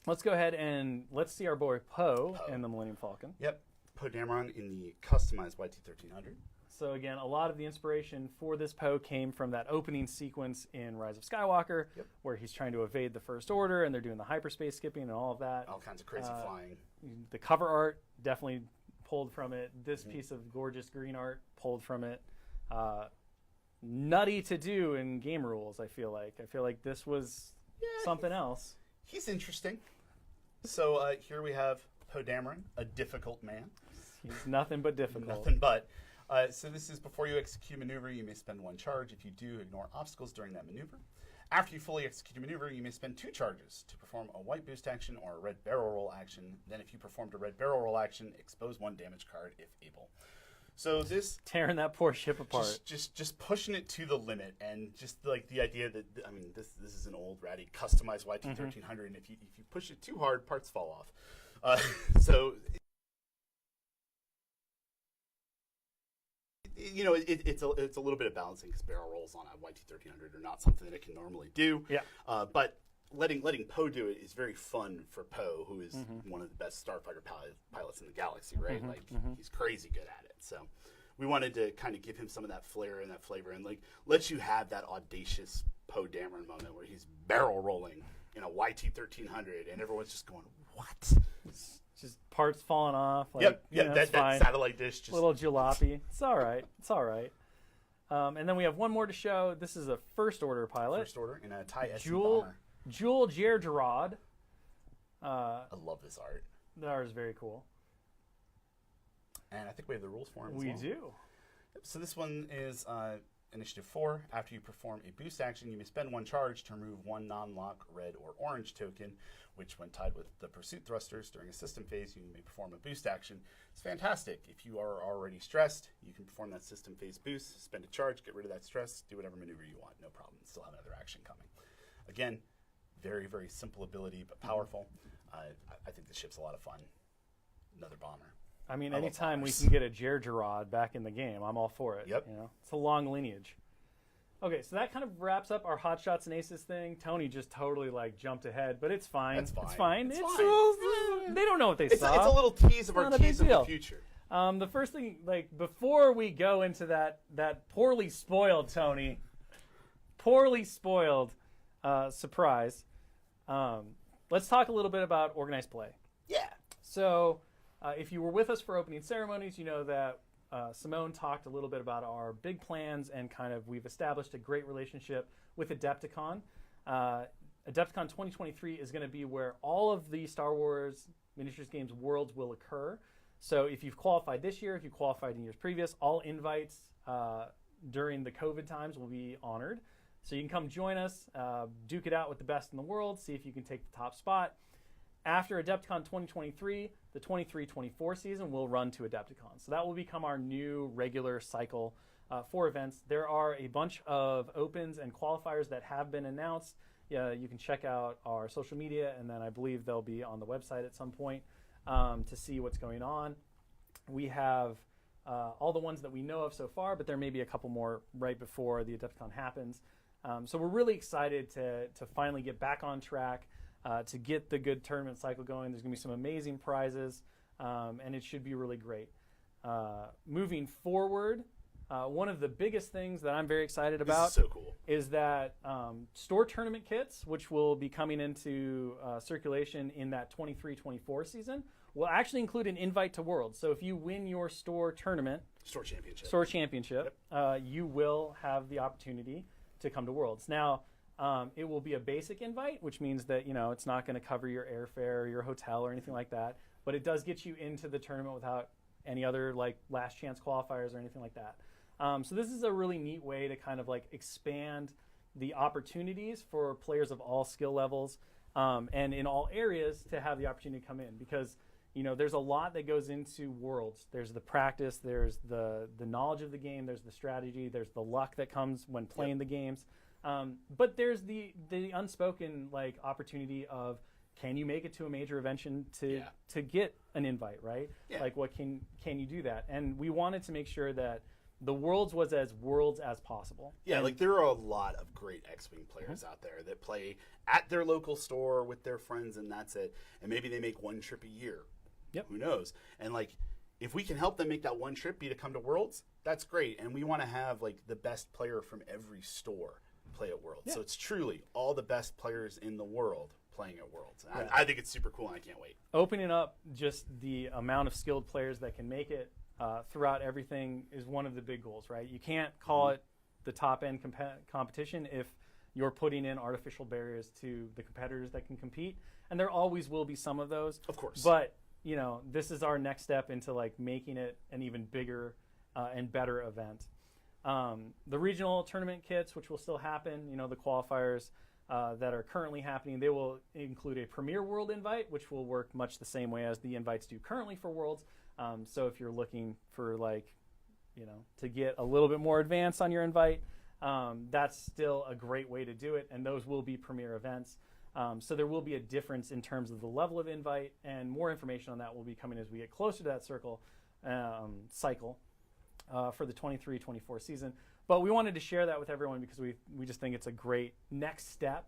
Let's go ahead and let's see our boy Poe in the Millennium Falcon. Yep. Poe Dameron in the customized YT-1300. So again, a lot of the inspiration for this Poe came from that opening sequence in Rise of Skywalker, where he's trying to evade the First Order, and they're doing the hyperspace skipping and all of that. All kinds of crazy flying. The cover art definitely pulled from it. This piece of gorgeous green art pulled from it. Nutty to do in game rules, I feel like. I feel like this was something else. He's interesting. So here we have Poe Dameron, a difficult man. He's nothing but difficult. Nothing but. So this is before you execute a maneuver, you may spend 1 charge. If you do, ignore obstacles during that maneuver. After you fully execute a maneuver, you may spend 2 charges to perform a white boost action or a red barrel roll action. Then if you performed a red barrel roll action, expose 1 damage card if able. So this tearing that poor ship apart, just pushing it to the limit, and just like the idea that this is an old ratty customized YT-1300, and if you push it too hard, parts fall off. So it's a little bit of balancing because barrel rolls on a YT-1300 are not something that it can normally do. Yeah. But letting Poe do it is very fun for Poe, who is one of the best starfighter pilots in the galaxy, right? He's crazy good at it. So we wanted to kind of give him some of that flair and that flavor, and like let you have that audacious Poe Dameron moment where he's barrel rolling in a YT-1300, and everyone's just going, "What?" Just parts falling off. That satellite dish. Just little jalopy. It's all right. It's all right. And then we have one more to show. This is a First Order pilot. First Order in a TIE SC bomber. Jewel Gerard. I love this art. The art is very cool. And I think we have the rules for him. We do. So this one is Initiative 4. After you perform a boost action, you may spend 1 charge to remove 1 non-lock red or orange token, which when tied with the pursuit thrusters during a system phase, you may perform a boost action. It's fantastic. If you are already stressed, you can perform that system phase boost, spend a charge, get rid of that stress, do whatever maneuver you want. No problem. Still have another action coming. Again, very, very simple ability, but powerful. I think this ship's a lot of fun. Another bomber. I mean, anytime we can get a Gerard back in the game, I'm all for it. Yep. It's a long lineage. Okay, so that kind of wraps up our Hot Shots and Aces thing. Tony just totally like jumped ahead, but it's fine. That's fine. It's fine. It's fine. They don't know what they saw. It's a little tease of our not a big tease of deal. the future. The first thing, like before we go into that poorly spoiled Tony, poorly spoiled surprise, let's talk a little bit about organized play. Yeah. So, if you were with us for opening ceremonies, you know that Simone talked a little bit about our big plans and kind of we've established a great relationship with Adepticon. Adepticon 2023 is going to be where all of the Star Wars miniatures games worlds will occur. So if you've qualified this year, if you qualified in years previous, all invites during the COVID times will be honored. So you can come join us, duke it out with the best in the world, see if you can take the top spot. After Adepticon 2023, the 23-24 season will run to Adepticon. So that will become our new regular cycle for events. There are a bunch of opens and qualifiers that have been announced. You can check out our social media, and then I believe they'll be on the website at some point to see what's going on. We have all the ones that we know of so far, but there may be a couple more right before the Adepticon happens. So we're really excited to finally get back on track. To get the good tournament cycle going. There's going to be some amazing prizes, and it should be really great. Moving forward, one of the biggest things that I'm very excited about This is so cool. is that store tournament kits, which will be coming into circulation in that 23-24 season, will actually include an invite to Worlds. So if you win your store tournament, Store championship, you will have the opportunity to come to Worlds. Now, it will be a basic invite, which means that it's not going to cover your airfare or your hotel or anything like that, but it does get you into the tournament without any other like last chance qualifiers or anything like that. So this is a really neat way to kind of like expand the opportunities for players of all skill levels and in all areas to have the opportunity to come in, because there's a lot that goes into Worlds. There's the practice, there's the knowledge of the game, there's the strategy, there's the luck that comes when playing the games. But there's the unspoken like opportunity of, can you make it to a major event to get an invite, right? Yeah. Like what can you do that? And we wanted to make sure that the Worlds was as Worlds as possible. Yeah, like there are a lot of great X-Wing players out there that play at their local store with their friends, and that's it. And maybe they make one trip a year. Yep. Who knows? And like, if we can help them make that one trip be to come to Worlds, that's great. And we want to have like the best player from every store play at Worlds. Yeah. So it's truly all the best players in the world playing at Worlds. Yeah. I think it's super cool, and I can't wait. Opening up just the amount of skilled players that can make it throughout everything is one of the big goals, right? You can't call it the top-end competition if you're putting in artificial barriers to the competitors that can compete, and there always will be some of those. Of course. But, this is our next step into, like, making it an even bigger and better event. The regional tournament kits, which will still happen, the qualifiers that are currently happening, they will include a Premier World invite, which will work much the same way as the invites do currently for Worlds. So if you're looking for to get a little bit more advanced on your invite, that's still a great way to do it. And those will be premier events. So there will be a difference in terms of the level of invite, and more information on that will be coming as we get closer to that cycle for the 23-24 season. But we wanted to share that with everyone because we just think it's a great next step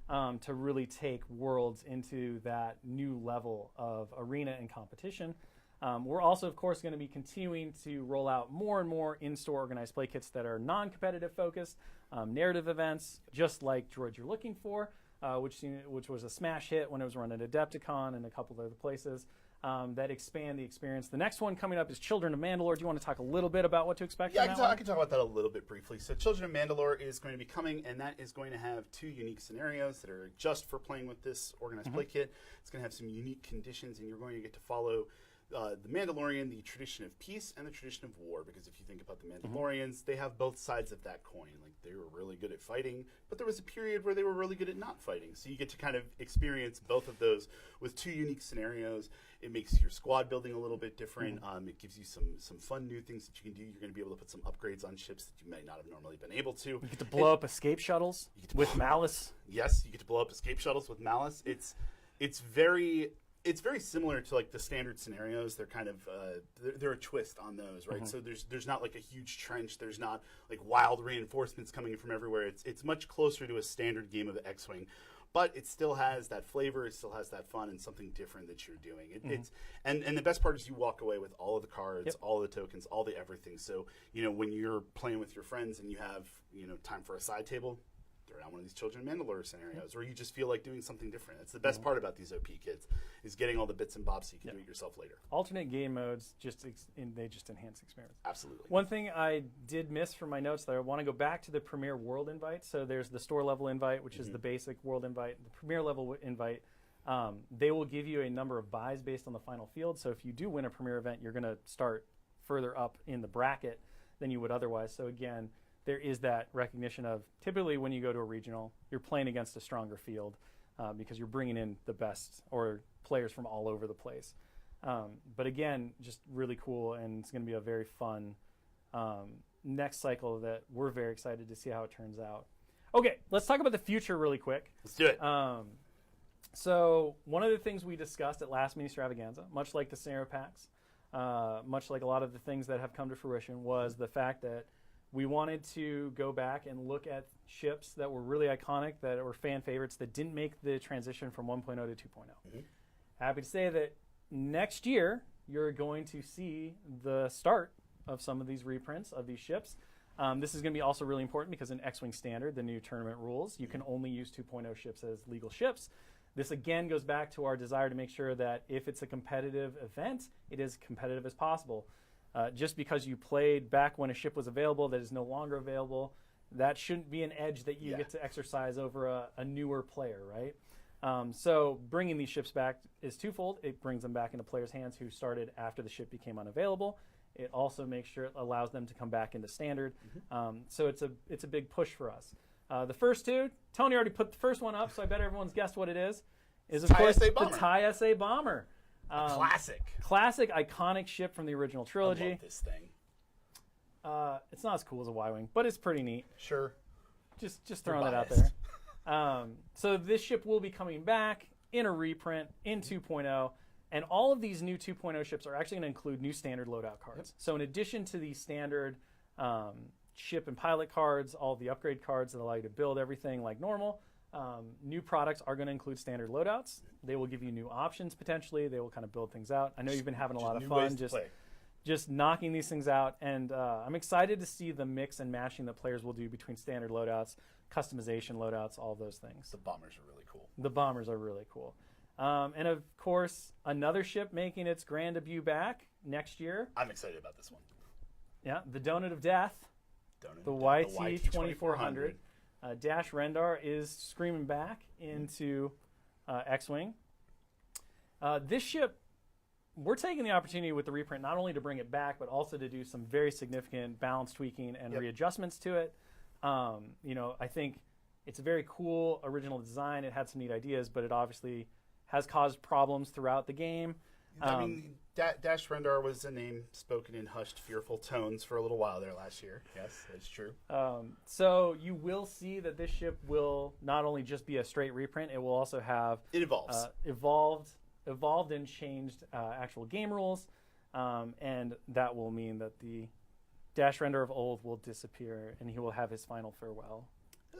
to really take Worlds into that new level of arena and competition. We're also, of course, going to be continuing to roll out more and more in-store organized play kits that are non-competitive focused, narrative events, just like Droid You're Looking For, which was a smash hit when it was run at Adepticon and a couple of other places, that expand the experience. The next one coming up is Children of Mandalore. Do you want to talk a little bit about what to expect from that one? I can talk about that a little bit briefly. So Children of Mandalore is going to be coming, and that is going to have 2 unique scenarios that are just for playing with this organized play kit. It's going to have some unique conditions, and you're going to get to follow the Mandalorian, the tradition of peace and the tradition of war, because if you think about the Mandalorians, they have both sides of that coin. Like, they were really good at fighting, but there was a period where they were really good at not fighting. So you get to kind of experience both of those with 2 unique scenarios. It makes your squad building a little bit different. It gives you some fun new things that you can do. You're going to be able to put some upgrades on ships that you may not have normally been able to. You get to blow up escape shuttles with malice. Yes, you get to blow up escape shuttles with malice. It's it's very similar to like the standard scenarios. They're kind of they're a twist on those, right? So there's not like a huge trench. There's not like wild reinforcements coming in from everywhere. It's much closer to a standard game of X-Wing, but it still has that flavor. It still has that fun and something different that you're doing. It's and the best part is you walk away with all of the cards, all the tokens, all the everything. So when you're playing with your friends and you have time for a side table, throw down one of these Children of Mandalore scenarios, or you just feel like doing something different. That's the best part about these OP kits, is getting all the bits and bobs so you can do it yourself later. Alternate game modes, they just enhance experience. Absolutely. One thing I did miss from my notes there, I want to go back to the Premier World invite. So there's the store level invite, which is the basic world invite. The Premier level invite, they will give you a number of buys based on the final field. So if you do win a Premier event, you're going to start further up in the bracket than you would otherwise. So again, there is that recognition of typically when you go to a regional, you're playing against a stronger field because you're bringing in the best or players from all over the place. But again, just really cool, and it's going to be a very fun next cycle that we're very excited to see how it turns out. Okay, let's talk about the future really quick. Let's do it. So one of the things we discussed at last Ministravaganza, much like the scenario packs, much like a lot of the things that have come to fruition, was the fact that we wanted to go back and look at ships that were really iconic, that were fan favorites, that didn't make the transition from 1.0 to 2.0. Happy to say that next year, you're going to see the start of some of these reprints of these ships. This is going to be also really important because in X-Wing Standard, the new tournament rules, you can only use 2.0 ships as legal ships. This again goes back to our desire to make sure that if it's a competitive event, it is competitive as possible. Just because you played back when a ship was available that is no longer available, that shouldn't be an edge that you get to exercise over a newer player, right? So bringing these ships back is twofold. It brings them back into players' hands who started after the ship became unavailable. It also makes sure it allows them to come back into Standard. So it's a big push for us. The first two, Tony already put the first one up, so I bet everyone's guessed what it is. Is of course the TIE SA Bomber. Classic, iconic ship from the original trilogy. I love this thing. It's not as cool as a Y-Wing, but it's pretty neat. Sure. Just throwing that out there. So this ship will be coming back in a reprint in 2.0, and all of these new 2.0 ships are actually going to include new standard loadout cards. So in addition to the standard ship and pilot cards, all the upgrade cards that allow you to build everything like normal, new products are going to include standard loadouts. They will give you new options potentially. They will kind of build things out. I know you've been having a lot of fun just knocking these things out, and I'm excited to see the mix and matching that players will do between standard loadouts, customization loadouts, all those things. The bombers are really cool. The bombers are really cool. And of course, another ship making its grand debut back next year. I'm excited about this one. Yeah, the Donut of Death, the YT 2400. Dash Rendar is screaming back into X-Wing. This ship, we're taking the opportunity with the reprint not only to bring it back, but also to do some very significant balance tweaking and readjustments to it. I think it's a very cool original design. It had some neat ideas, but it obviously has caused problems throughout the game. I mean, Dash Rendar was a name spoken in hushed, fearful tones for a little while there last year. Yes, that's true. So you will see that this ship will not only just be a straight reprint, it will also have evolved and changed actual game rules, and that will mean that the Dash Rendar of old will disappear, and he will have his final farewell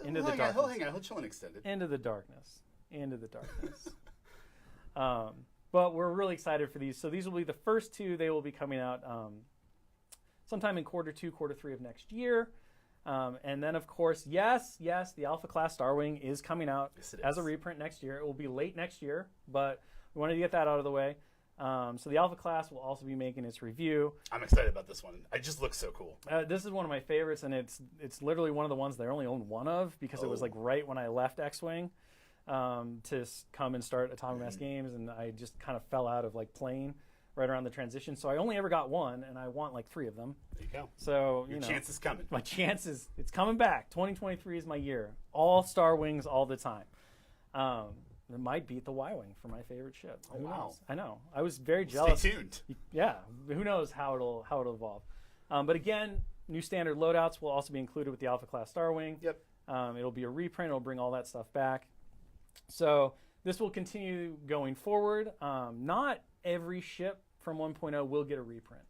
into the darkness. He'll chill and extend it. Into the darkness. But we're really excited for these. So these will be the first two. They will be coming out sometime in quarter 2, quarter 3 of next year. And then, of course, yes, the Alpha Class Star Wing is coming out as a reprint next year. It will be late next year, but we wanted to get that out of the way. So the Alpha Class will also be making its review. I'm excited about this one. It just looks so cool. This is one of my favorites, and it's literally one of the ones that I only own one of because it was like right when I left X-Wing. To come and start Atomic Mass Games, and I just kind of fell out of like playing right around the transition. So I only ever got one, and I want like 3 of them. There you go. So your chance is coming. My chance is it's coming back. 2023 is my year. All Star Wings all the time. It might beat the Y-Wing for my favorite ship. Oh, wow. I know. I was very jealous. Stay tuned. Yeah. Who knows how it'll evolve. But again, new standard loadouts will also be included with the Alpha Class Star Wing. Yep. It'll be a reprint. It'll bring all that stuff back. So this will continue going forward. Not every ship from 1.0 will get a reprint.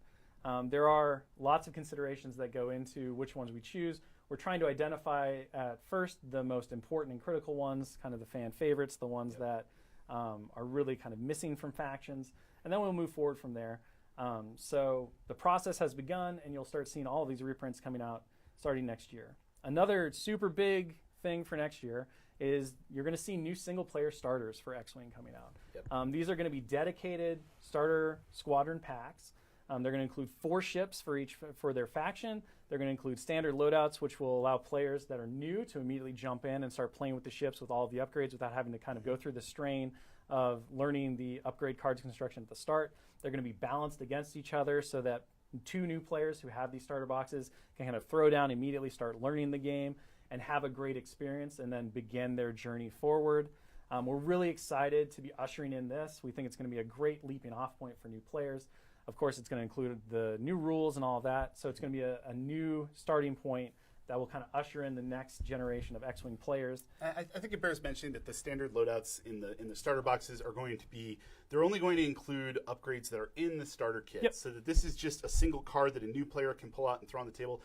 There are lots of considerations that go into which ones we choose. We're trying to identify at first the most important and critical ones, kind of the fan favorites, the ones that are really kind of missing from factions, and then we'll move forward from there. So the process has begun, and you'll start seeing all of these reprints coming out starting next year. Another super big thing for next year is you're going to see new single-player starters for X-Wing coming out. Yep. These are going to be dedicated starter squadron packs. They're going to include 4 ships for their faction. They're going to include standard loadouts, which will allow players that are new to immediately jump in and start playing with the ships with all of the upgrades without having to kind of go through the strain of learning the upgrade cards construction at the start. They're going to be balanced against each other so that 2 new players who have these starter boxes can kind of throw down immediately, start learning the game, and have a great experience and then begin their journey forward. We're really excited to be ushering in this. We think it's going to be a great leaping off point for new players. Of course, it's going to include the new rules and all of that. So it's going to be a new starting point that will kind of usher in the next generation of X-Wing players. I think it bears mentioning that the standard loadouts in the starter boxes are going to be, they're only going to include upgrades that are in the starter kit. Yep. So that this is just a single card that a new player can pull out and throw on the table.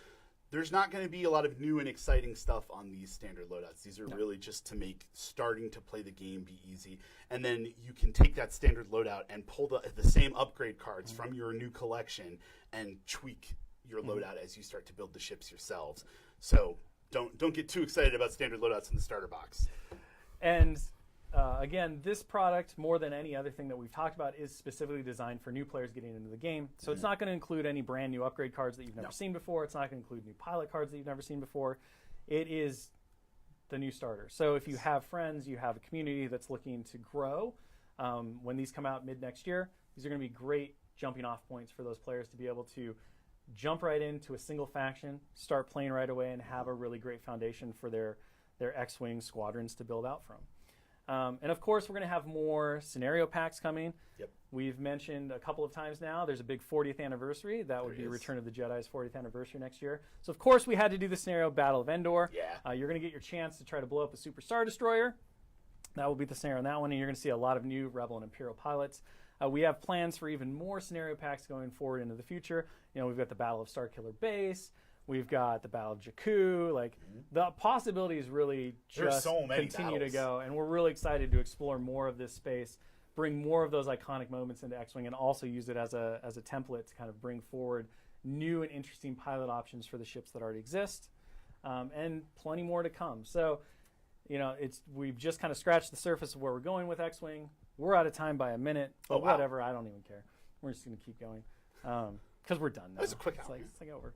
There's not going to be a lot of new and exciting stuff on these standard loadouts. These are really just to make starting to play the game be easy. And then you can take that standard loadout and pull the same upgrade cards from your new collection and tweak your loadout as you start to build the ships yourselves. So don't get too excited about standard loadouts in the starter box. And again, this product, more than any other thing that we've talked about, is specifically designed for new players getting into the game. So it's not going to include any brand new upgrade cards that you've never seen before. It's not going to include new pilot cards that you've never seen before. It is the new starter. So if you have friends, you have a community that's looking to grow, when these come out mid-next year, these are going to be great jumping off points for those players to be able to jump right into a single faction, start playing right away, and have a really great foundation for their X-Wing squadrons to build out from. And of course, we're going to have more scenario packs coming. Yep. We've mentioned a couple of times now, there's a big 40th anniversary. That would be is. Return of the Jedi's 40th anniversary next year. So of course, we had to do the scenario Battle of Endor. Yeah. You're going to get your chance to try to blow up a Super Star Destroyer. That will be the scenario on that one, and you're going to see a lot of new Rebel and Imperial pilots. We have plans for even more scenario packs going forward into the future. We've got the Battle of Starkiller Base. We've got the Battle of Jakku. Like, the possibilities really just so many continue battles. to go, and we're really excited to explore more of this space, bring more of those iconic moments into X-Wing, and also use it as a template to kind of bring forward new and interesting pilot options for the ships that already exist, and plenty more to come. So, we've just kind of scratched the surface of where we're going with X-Wing. We're out of time by a minute, but whatever. I don't even care. We're just going to keep going because we're done now. That was a quick It's hour. like over.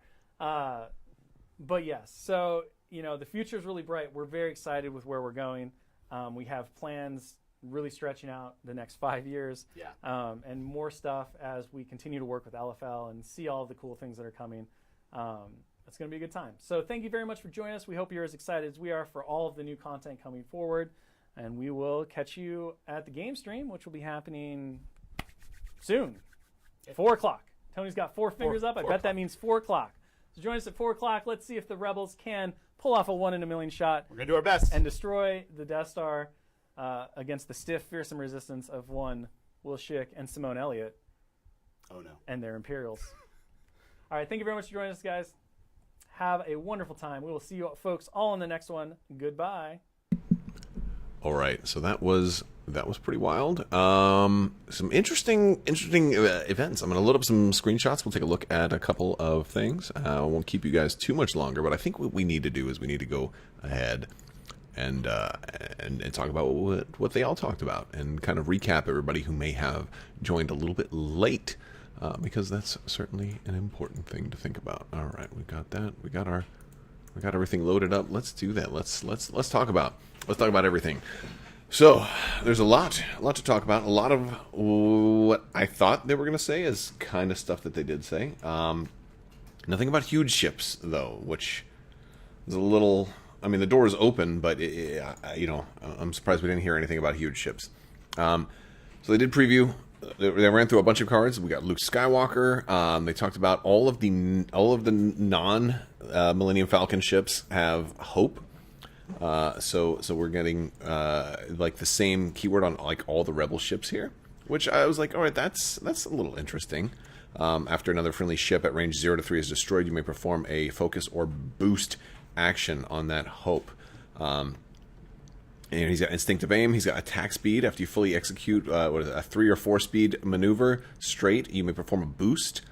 But yes, so the future is really bright. We're very excited with where we're going. We have plans really stretching out the next 5 years, and more stuff as we continue to work with LFL and see all of the cool things that are coming. It's going to be a good time. So thank you very much for joining us. We hope you're as excited as we are for all of the new content coming forward, and we will catch you at the game stream, which will be happening soon, 4 o'clock. Tony's got 4 fingers up. I bet that means 4 o'clock. So join us at 4 o'clock. Let's see if the Rebels can pull off a 1 in a million shot. We're going to do our best. And destroy the Death Star against the stiff, fearsome resistance of one Will Schick and Simone Elliott. Oh, no. And their Imperials. All right, thank you very much for joining us, guys. Have a wonderful time. We will see you folks all in the next one. Goodbye. All right, so that was pretty wild. Some interesting events. I'm going to load up some screenshots. We'll take a look at a couple of things. I won't keep you guys too much longer, but I think what we need to do is we need to go ahead and talk about what they all talked about and kind of recap everybody who may have joined a little bit late, because that's certainly an important thing to think about. All right, we got that. We got everything loaded up. Let's do that. Let's talk about everything. So there's a lot to talk about. A lot of what I thought they were going to say is kind of stuff that they did say. Nothing about huge ships though, which is a little. I mean, the door is open, but I'm surprised we didn't hear anything about huge ships. So they did preview. They ran through a bunch of cards. We got Luke Skywalker. They talked about all of the non Millennium Falcon ships have hope. So we're getting like the same keyword on like all the rebel ships here, which I was like, all right, that's a little interesting. After another friendly ship at range 0 to 3 is destroyed, you may perform a focus or boost action on that hope. And he's got instinctive aim. He's got attack speed. After you fully execute a 3 or 4 speed maneuver straight, you may perform a boost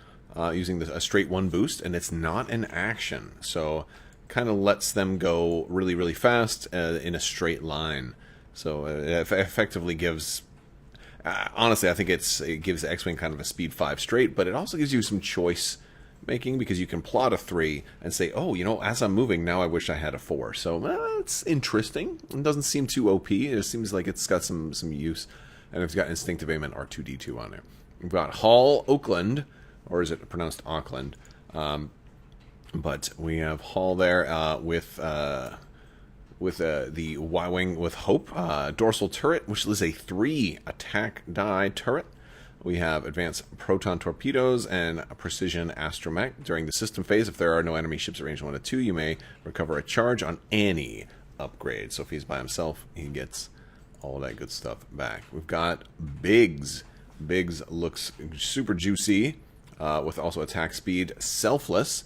using a straight 1 boost, and it's not an action. So kind of lets them go really, really fast in a straight line. So it effectively gives... honestly, I think it gives the X-Wing kind of a speed 5 straight, but it also gives you some choice making, because you can plot a 3 and say, oh, you know, as I'm moving, now I wish I had a 4. So it's interesting. It doesn't seem too OP. It seems like it's got some use. And it's got instinctive aim and R2-D2 on there. We've got Hall Oakland, or is it pronounced Auckland? But we have Hall there with the Y-Wing with Hope. Dorsal turret, which is a 3 attack die turret. We have advanced proton torpedoes and a precision astromech. During the system phase, if there are no enemy ships at range 1 to 2, you may recover a charge on any upgrade. So if he's by himself, he gets all that good stuff back. We've got Biggs. Biggs looks super juicy, with also attack speed, selfless.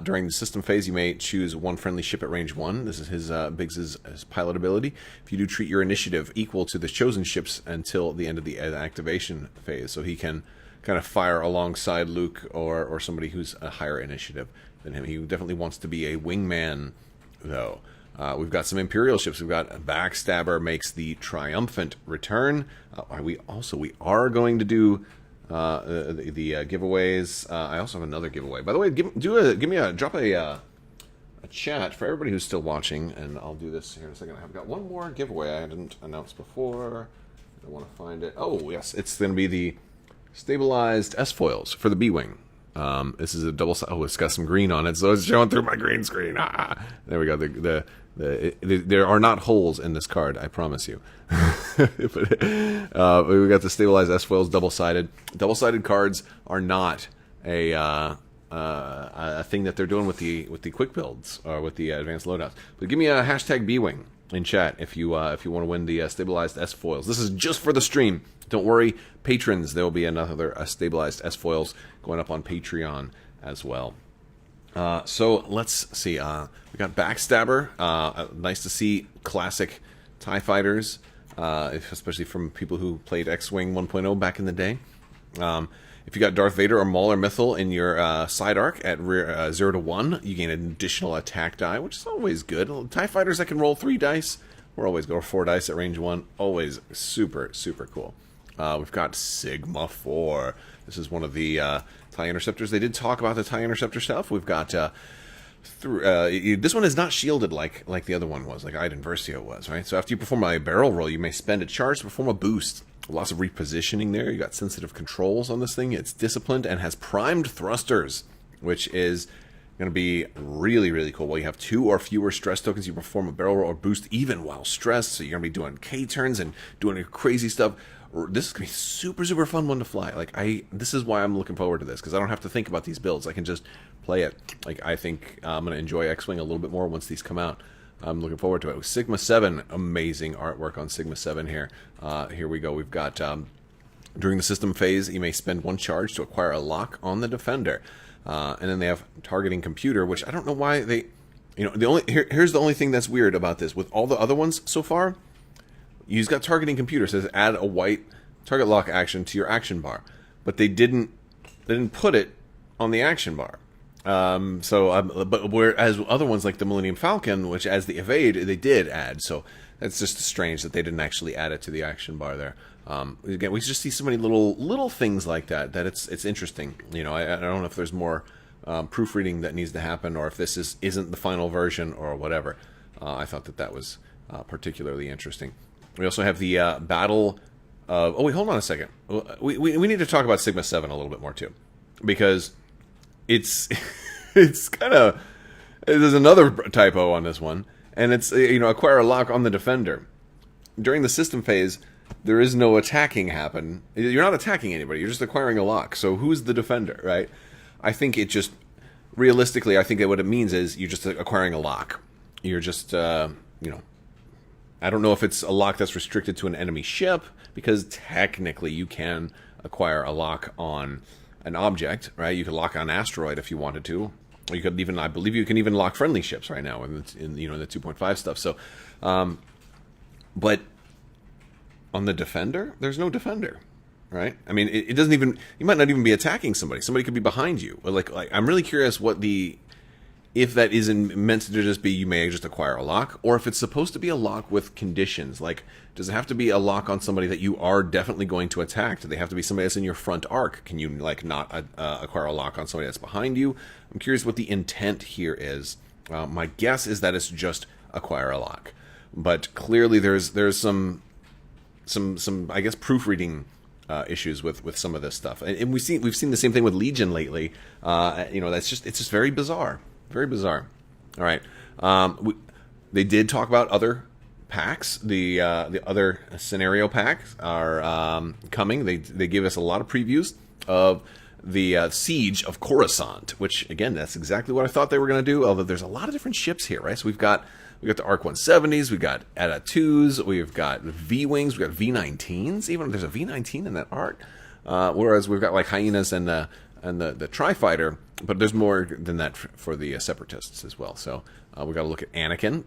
During the system phase, you may choose 1 friendly ship at range 1. This is his Biggs's pilot ability. If you do, treat your initiative equal to the chosen ships until the end of the activation phase. So he can kind of fire alongside Luke or somebody who's a higher initiative than him. He definitely wants to be a wingman, though. We've got some Imperial ships. We've got Backstabber makes the triumphant return. We are going to do the giveaways. I also have another giveaway. By the way, drop a chat for everybody who's still watching, and I'll do this here in a second. I've got one more giveaway I didn't announce before. I want to find it. Oh yes, it's going to be the stabilized S-foils for the B-wing. This is a double. Oh, it's got some green on it, so it's showing through my green screen. There we go. There are not holes in this card, I promise you. We got the stabilized S-foils double-sided. Double-sided cards are not a thing that they're doing with the quick builds or with the advanced loadouts. But give me a hashtag B-wing in chat if you want to win the stabilized S-foils. This is just for the stream. Don't worry, patrons. There will be another stabilized S-foils going up on Patreon as well. So let's see. We got Backstabber. Nice to see classic TIE fighters, especially from people who played X-Wing 1.0 back in the day. If you got Darth Vader or Maul or Mythal in your side arc at 0 to 1, you gain an additional attack die, which is always good. TIE fighters that can roll 3 dice, or always go 4 dice at range 1, always super, super cool. We've got Sigma 4. This is one of the TIE Interceptors. They did talk about the TIE Interceptor stuff. We've got... this one is not shielded like the other one was, like Iden Versio was, right? So after you perform a barrel roll, you may spend a charge to perform a boost. Lots of repositioning there. You got sensitive controls on this thing. It's disciplined and has primed thrusters, which is going to be really, really cool. Well, you have 2 or fewer stress tokens. You perform a barrel roll or boost even while stressed. So you're going to be doing K-turns and doing crazy stuff. This is going to be super, super fun one to fly. This is why I'm looking forward to this, because I don't have to think about these builds. I can just play it. I think I'm going to enjoy X-Wing a little bit more once these come out. I'm looking forward to it. Sigma 7, amazing artwork on Sigma 7 here. Here we go. We've got, during the system phase, you may spend 1 charge to acquire a lock on the defender. And then they have targeting computer, which I don't know why they... here's the only thing that's weird about this. With all the other ones so far, you've got targeting computer. It says add a white target lock action to your action bar. But they didn't put it on the action bar. But whereas other ones like the Millennium Falcon, which as the evade, they did add. So that's just strange that they didn't actually add it to the action bar there. Again, we just see so many little things like that it's interesting. I don't know if there's more proofreading that needs to happen, or if this isn't the final version or whatever. I thought that was particularly interesting. We also have the battle of... Oh, wait, hold on a second. We need to talk about Sigma 7 a little bit more, too. Because it's kind of... There's another typo on this one. And it's, acquire a lock on the defender. During the system phase, there is no attacking happen. You're not attacking anybody. You're just acquiring a lock. So who's the defender, right? I think it just... Realistically, I think that what it means is you're just acquiring a lock. You're just... you know, I don't know if it's a lock that's restricted to an enemy ship, because technically you can acquire a lock on an object, right? You could lock on asteroid if you wanted to. Or you could even, I believe you can even lock friendly ships right now in you know, the 2.5 stuff. So, but on the Defender, there's no Defender, right? I mean, it doesn't even, you might not even be attacking somebody. Somebody could be behind you. Like I'm really curious what if that isn't meant to just be, you may just acquire a lock, or if it's supposed to be a lock with conditions. Like, does it have to be a lock on somebody that you are definitely going to attack? Do they have to be somebody that's in your front arc? Can you, like, not acquire a lock on somebody that's behind you? I'm curious what the intent here is. My guess is that it's just acquire a lock. But clearly there's some I guess, proofreading issues with some of this stuff. And we've seen the same thing with Legion lately. You know, it's just very bizarre. Very bizarre. All right. They did talk about other packs. The other scenario packs are coming. They gave us a lot of previews of the Siege of Coruscant, which, again, that's exactly what I thought they were going to do, although there's a lot of different ships here, right? So we've got the ARC 170s, we've got ETA 2s, we've got V-Wings, we've got V-19s, even if there's a V-19 in that ARC. Whereas we've got, like, Hyenas and the Tri-Fighter, but there's more than that for the Separatists as well. So we got to look at Anakin,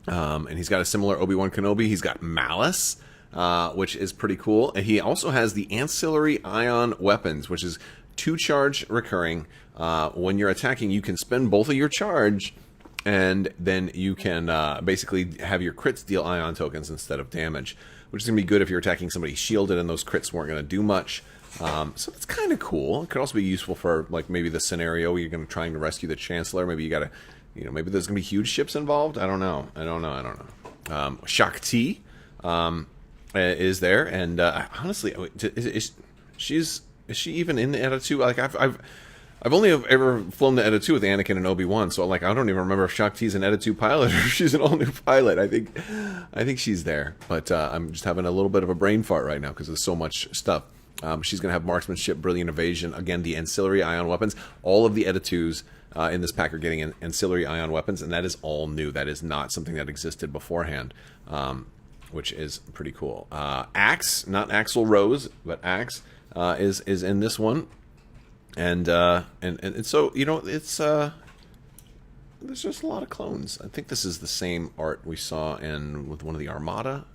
and he's got a similar Obi-Wan Kenobi. He's got Malice, which is pretty cool. And he also has the ancillary ion weapons, which is 2 charge recurring. When you're attacking, you can spend both of your charge, and then you can basically have your crits deal ion tokens instead of damage, which is going to be good if you're attacking somebody shielded and those crits weren't going to do much. So that's kind of cool. It could also be useful for, like, maybe the scenario where you're going to try to rescue the Chancellor. Maybe you got to, you know, maybe there's going to be huge ships involved. I don't know. Shakti is there, and honestly, is she even in the ETA 2? Like, I've only ever flown the ETA 2 with Anakin and Obi-Wan, so, like, I don't even remember if Shakti's an ETA 2 pilot or if she's an all-new pilot. I think she's there, but I'm just having a little bit of a brain fart right now because there's so much stuff. She's going to have marksmanship, brilliant evasion, again, the ancillary ion weapons. All of the ETA 2s in this pack are getting ancillary ion weapons, and that is all new. That is not something that existed beforehand, which is pretty cool. Axe, not Axl Rose, but Axe is in this one. And so, you know, it's there's just a lot of clones. I think this is the same art we saw with one of the Armada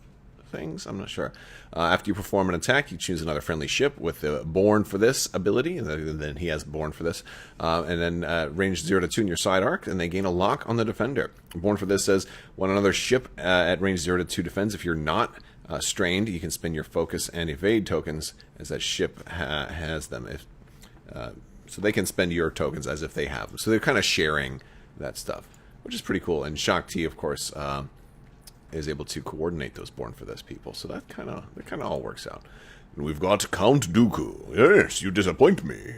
things. I'm not sure. After you perform an attack, you choose another friendly ship with Born for this ability, and then he has Born for this, and then range 0 to 2 in your side arc, and they gain a lock on the Defender. Born for this says when another ship at range 0 to 2 defends, if you're not strained, you can spend your focus and evade tokens as that ship has them. So they can spend your tokens as if they have them. So they're kind of sharing that stuff, which is pretty cool. And Shakti, of course, is able to coordinate those Born for this people. So that kind of all works out. And we've got Count Dooku. Yes, you disappoint me.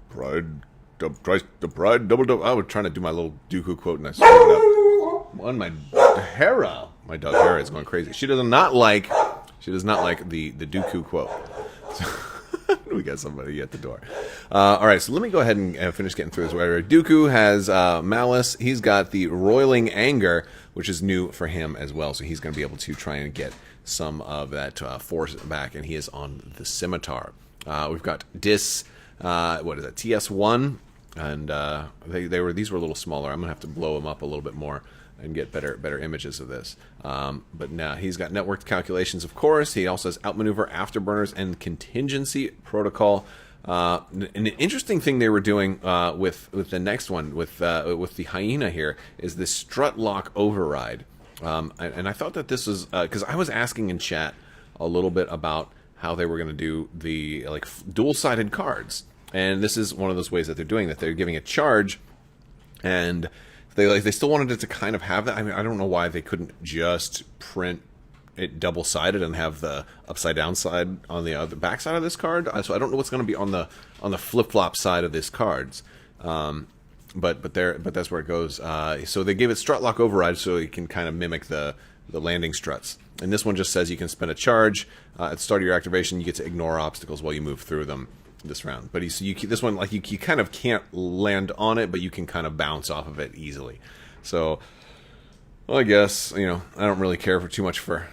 Pride double. I was trying to do my little Dooku quote, and I screwed it up. My dog Hera is going crazy. She does not like the Dooku quote. So, we got somebody at the door. All right, so let me go ahead and finish getting through this. Dooku has Malice. He's got the Roiling Anger, which is new for him as well. So he's going to be able to try and get some of that force back, and he is on the Scimitar. We've got Dis, what is that, TS1, and these were a little smaller. I'm going to have to blow them up a little bit more and get better images of this. But now he's got networked calculations, of course. He also has outmaneuver, afterburners, and contingency protocol. An interesting thing they were doing with the next one, with the Hyena here, is this strut lock override. And I thought that this was because I was asking in chat a little bit about how they were going to do the dual-sided cards, and this is one of those ways that they're doing that. They're giving a charge, and they still wanted it to kind of have that. I mean, I don't know why they couldn't just print it double-sided and have the upside-down side on the other back side of this card. So I don't know what's going to be on the flip-flop side of this cards. But that's where it goes. So they gave it strut lock override so you can kind of mimic the landing struts. And this one just says you can spend a charge at the start of your activation. You get to ignore obstacles while you move through them this round. But this one, like, you kind of can't land on it, but you can kind of bounce off of it easily. So Well, I guess, I don't really care for too much for,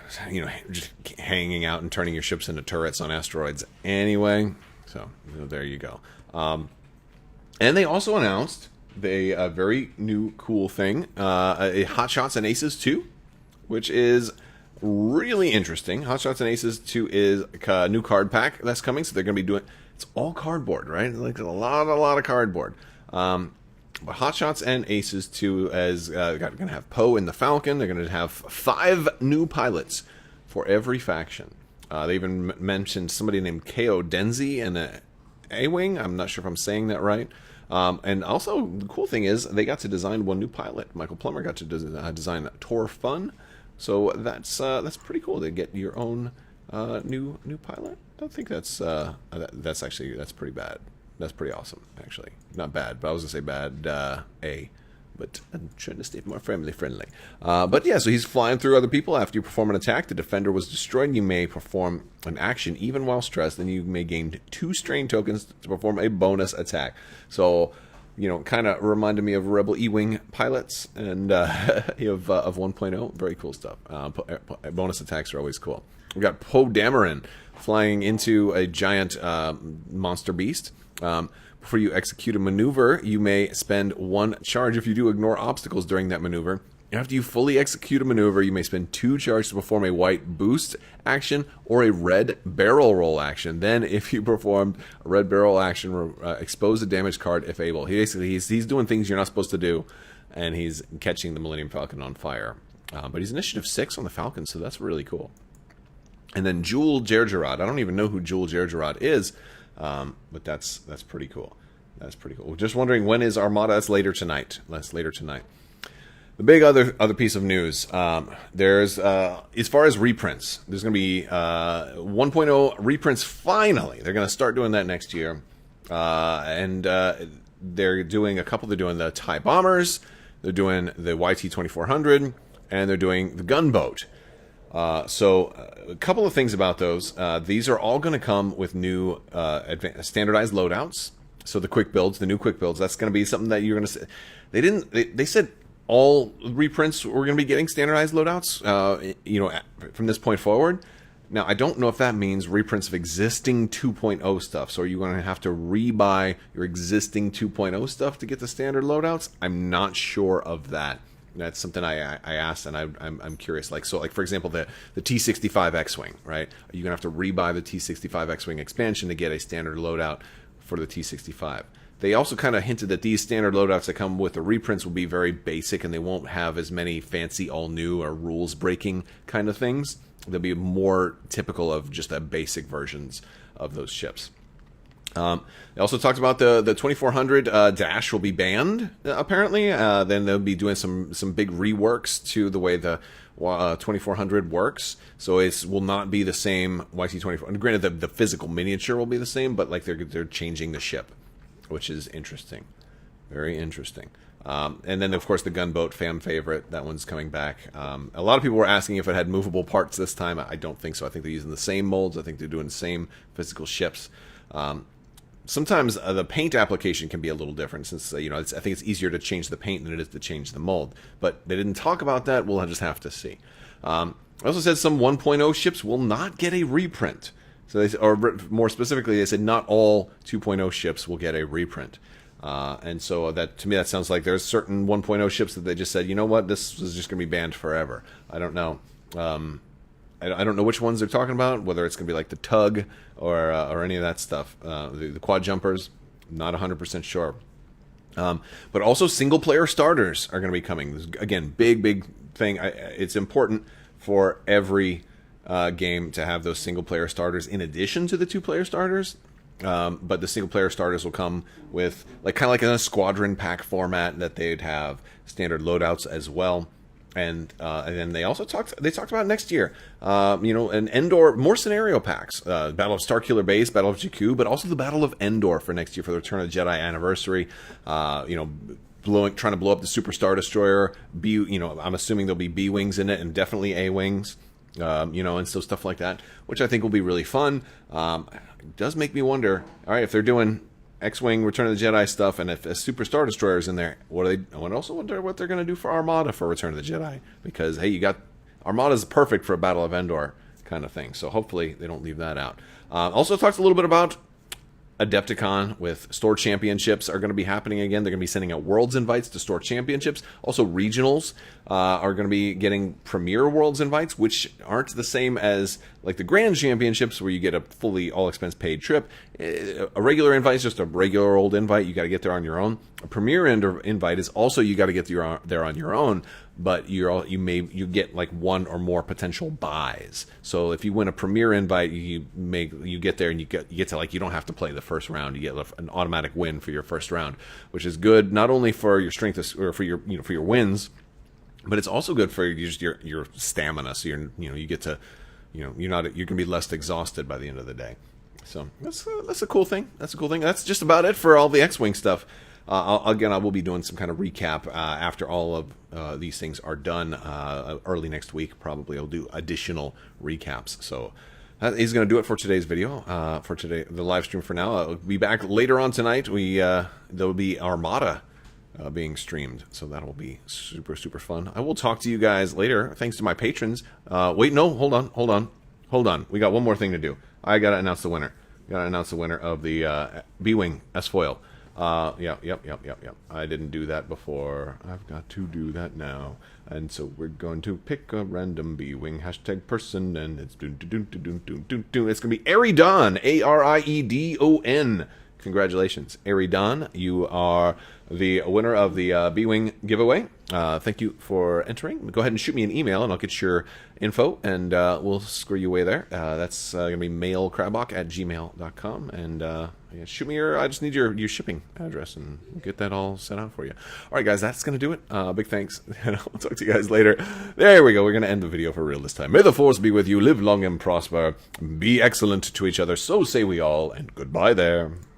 just hanging out and turning your ships into turrets on asteroids anyway. So, there you go. And they also announced a very new cool thing, a Hot Shots and Aces 2, which is really interesting. Hot Shots and Aces 2 is a new card pack that's coming, so they're going to be doing... It's all cardboard, right? Like a lot of cardboard. But Hot Shots and Aces 2 is going to have Poe and the Falcon. They're going to have 5 new pilots for every faction. They even mentioned somebody named Ko Denzi and a A-Wing. I'm not sure if I'm saying that right. And also, the cool thing is, they got to design one new pilot. Michael Plummer got to design Tor Fun. So that's pretty cool to get your own new pilot. I don't think that's pretty bad. That's pretty awesome, actually. Not bad, but I was gonna say bad but I'm trying to stay more friendly. But yeah, so he's flying through other people. After you perform an attack, the defender was destroyed. You may perform an action even while stressed, and you may gain 2 strain tokens to perform a bonus attack. So, kind of reminded me of Rebel E-Wing pilots and of 1.0. Very cool stuff. Bonus attacks are always cool. We got Poe Dameron flying into a giant monster beast. Before you execute a maneuver, you may spend 1 charge if you do ignore obstacles during that maneuver. After you fully execute a maneuver, you may spend 2 charge to perform a white boost action or a red barrel roll action. Then, if you performed a red barrel action, expose a damaged card if able. He's doing things you're not supposed to do, and he's catching the Millennium Falcon on fire. But he's initiative 6 on the Falcon, so that's really cool. And then Jewel Jerjerrod. I don't even know who Jewel Jerjerrod is. But that's pretty cool. That's pretty cool. Just wondering, when is Armada? That's later tonight. The big other piece of news, there's as far as reprints, there's going to be 1.0 reprints. Finally, they're going to start doing that next year, and they're doing a couple. They're doing the TIE bombers, they're doing the YT-2400, and they're doing the gunboat. So a couple of things about those. These are all going to come with new standardized loadouts. So the quick builds, the new quick builds, that's going to be something that you're going to see. They said all reprints were going to be getting standardized loadouts, from this point forward. Now, I don't know if that means reprints of existing 2.0 stuff. So are you going to have to rebuy your existing 2.0 stuff to get the standard loadouts? I'm not sure of that. That's something I asked, and I'm curious. For example, the T65 X-Wing, right? Are you going to have to rebuy the T65 X-Wing expansion to get a standard loadout for the T65? They also kind of hinted that these standard loadouts that come with the reprints will be very basic, and they won't have as many fancy all-new or rules-breaking kind of things. They'll be more typical of just the basic versions of those ships. They also talked about the 2400 dash will be banned, apparently. Then they'll be doing some big reworks to the way the 2400 works. So it will not be the same YT-24. Granted, the physical miniature will be the same, but they're changing the ship, which is interesting. Very interesting. And then, of course, the gunboat fan favorite. That one's coming back. A lot of people were asking if it had movable parts this time. I don't think so. I think they're using the same molds. I think they're doing the same physical ships. Sometimes the paint application can be a little different, since I think it's easier to change the paint than it is to change the mold. But they didn't talk about that. We'll just have to see. I also said some 1.0 ships will not get a reprint. So or more specifically, they said not all 2.0 ships will get a reprint. And so that, to me, that sounds like there's certain 1.0 ships that they just said, you know what, this is just going to be banned forever. I don't know. I don't know which ones they're talking about, whether it's going to be like the Tug or any of that stuff. The quad jumpers, not 100% sure. But also single-player starters are going to be coming. Again, big thing. It's important for every game to have those single-player starters in addition to the two-player starters. But the single-player starters will come with kind of like in a squadron pack format that they'd have standard loadouts as well. And then they also talked about next year, an Endor, more scenario packs, Battle of Starkiller Base, Battle of Jakku, but also the Battle of Endor for next year for the Return of the Jedi anniversary. Trying to blow up the Super Star Destroyer. I'm assuming there'll be B-wings in it, and definitely A-wings, and so stuff like that, which I think will be really fun. It does make me wonder. All right, if they're doing X-Wing Return of the Jedi stuff, and if a Super Star Destroyer is in there, I also wonder what they're going to do for Armada for Return of the Jedi. Because, hey, you got... Armada's perfect for a Battle of Endor kind of thing. So hopefully they don't leave that out. Also talked a little bit about Adepticon with store championships are going to be happening again. They're going to be sending out Worlds invites to store championships. Also, regionals are going to be getting Premier Worlds invites, which aren't the same as like the Grand Championships where you get a fully all-expense paid trip. A regular invite is just a regular old invite. You got to get there on your own. A Premier invite is also you got to get there on your own, but you get like one or more potential buys. So if you win a Premier invite, you get there and you get to like you don't have to play the first round. You get an automatic win for your first round, which is good not only for your strength or for your for your wins, but it's also good for your stamina. So you get to you can be less exhausted by the end of the day. So that's a cool thing. That's a cool thing. That's just about it for all the X-Wing stuff. Again, I will be doing some kind of recap after all of these things are done early next week. Probably I'll do additional recaps. So that is going to do it for today's video, the live stream for now. I'll be back later on tonight. There will be Armada being streamed, so that'll be super, super fun. I will talk to you guys later, thanks to my patrons. Wait, no, hold on. We got one more thing to do. I got to announce the winner. Got to announce the winner of the B-Wing S-Foil. Yep. I didn't do that before. I've got to do that now. And so we're going to pick a random B-Wing #person, and it's it's gonna be Aridon, Aridon. Congratulations, Aridon. You are the winner of the B-Wing giveaway. Thank you for entering. Go ahead and shoot me an email, and I'll get your info, and we'll screw you away there. That's going to be mailcrabbok@gmail.com, and shoot me I just need your shipping address, and we'll get that all set out for you. All right, guys, that's going to do it. Big thanks, and I'll talk to you guys later. There we go. We're going to end the video for real this time. May the Force be with you. Live long and prosper. Be excellent to each other. So say we all, and goodbye there.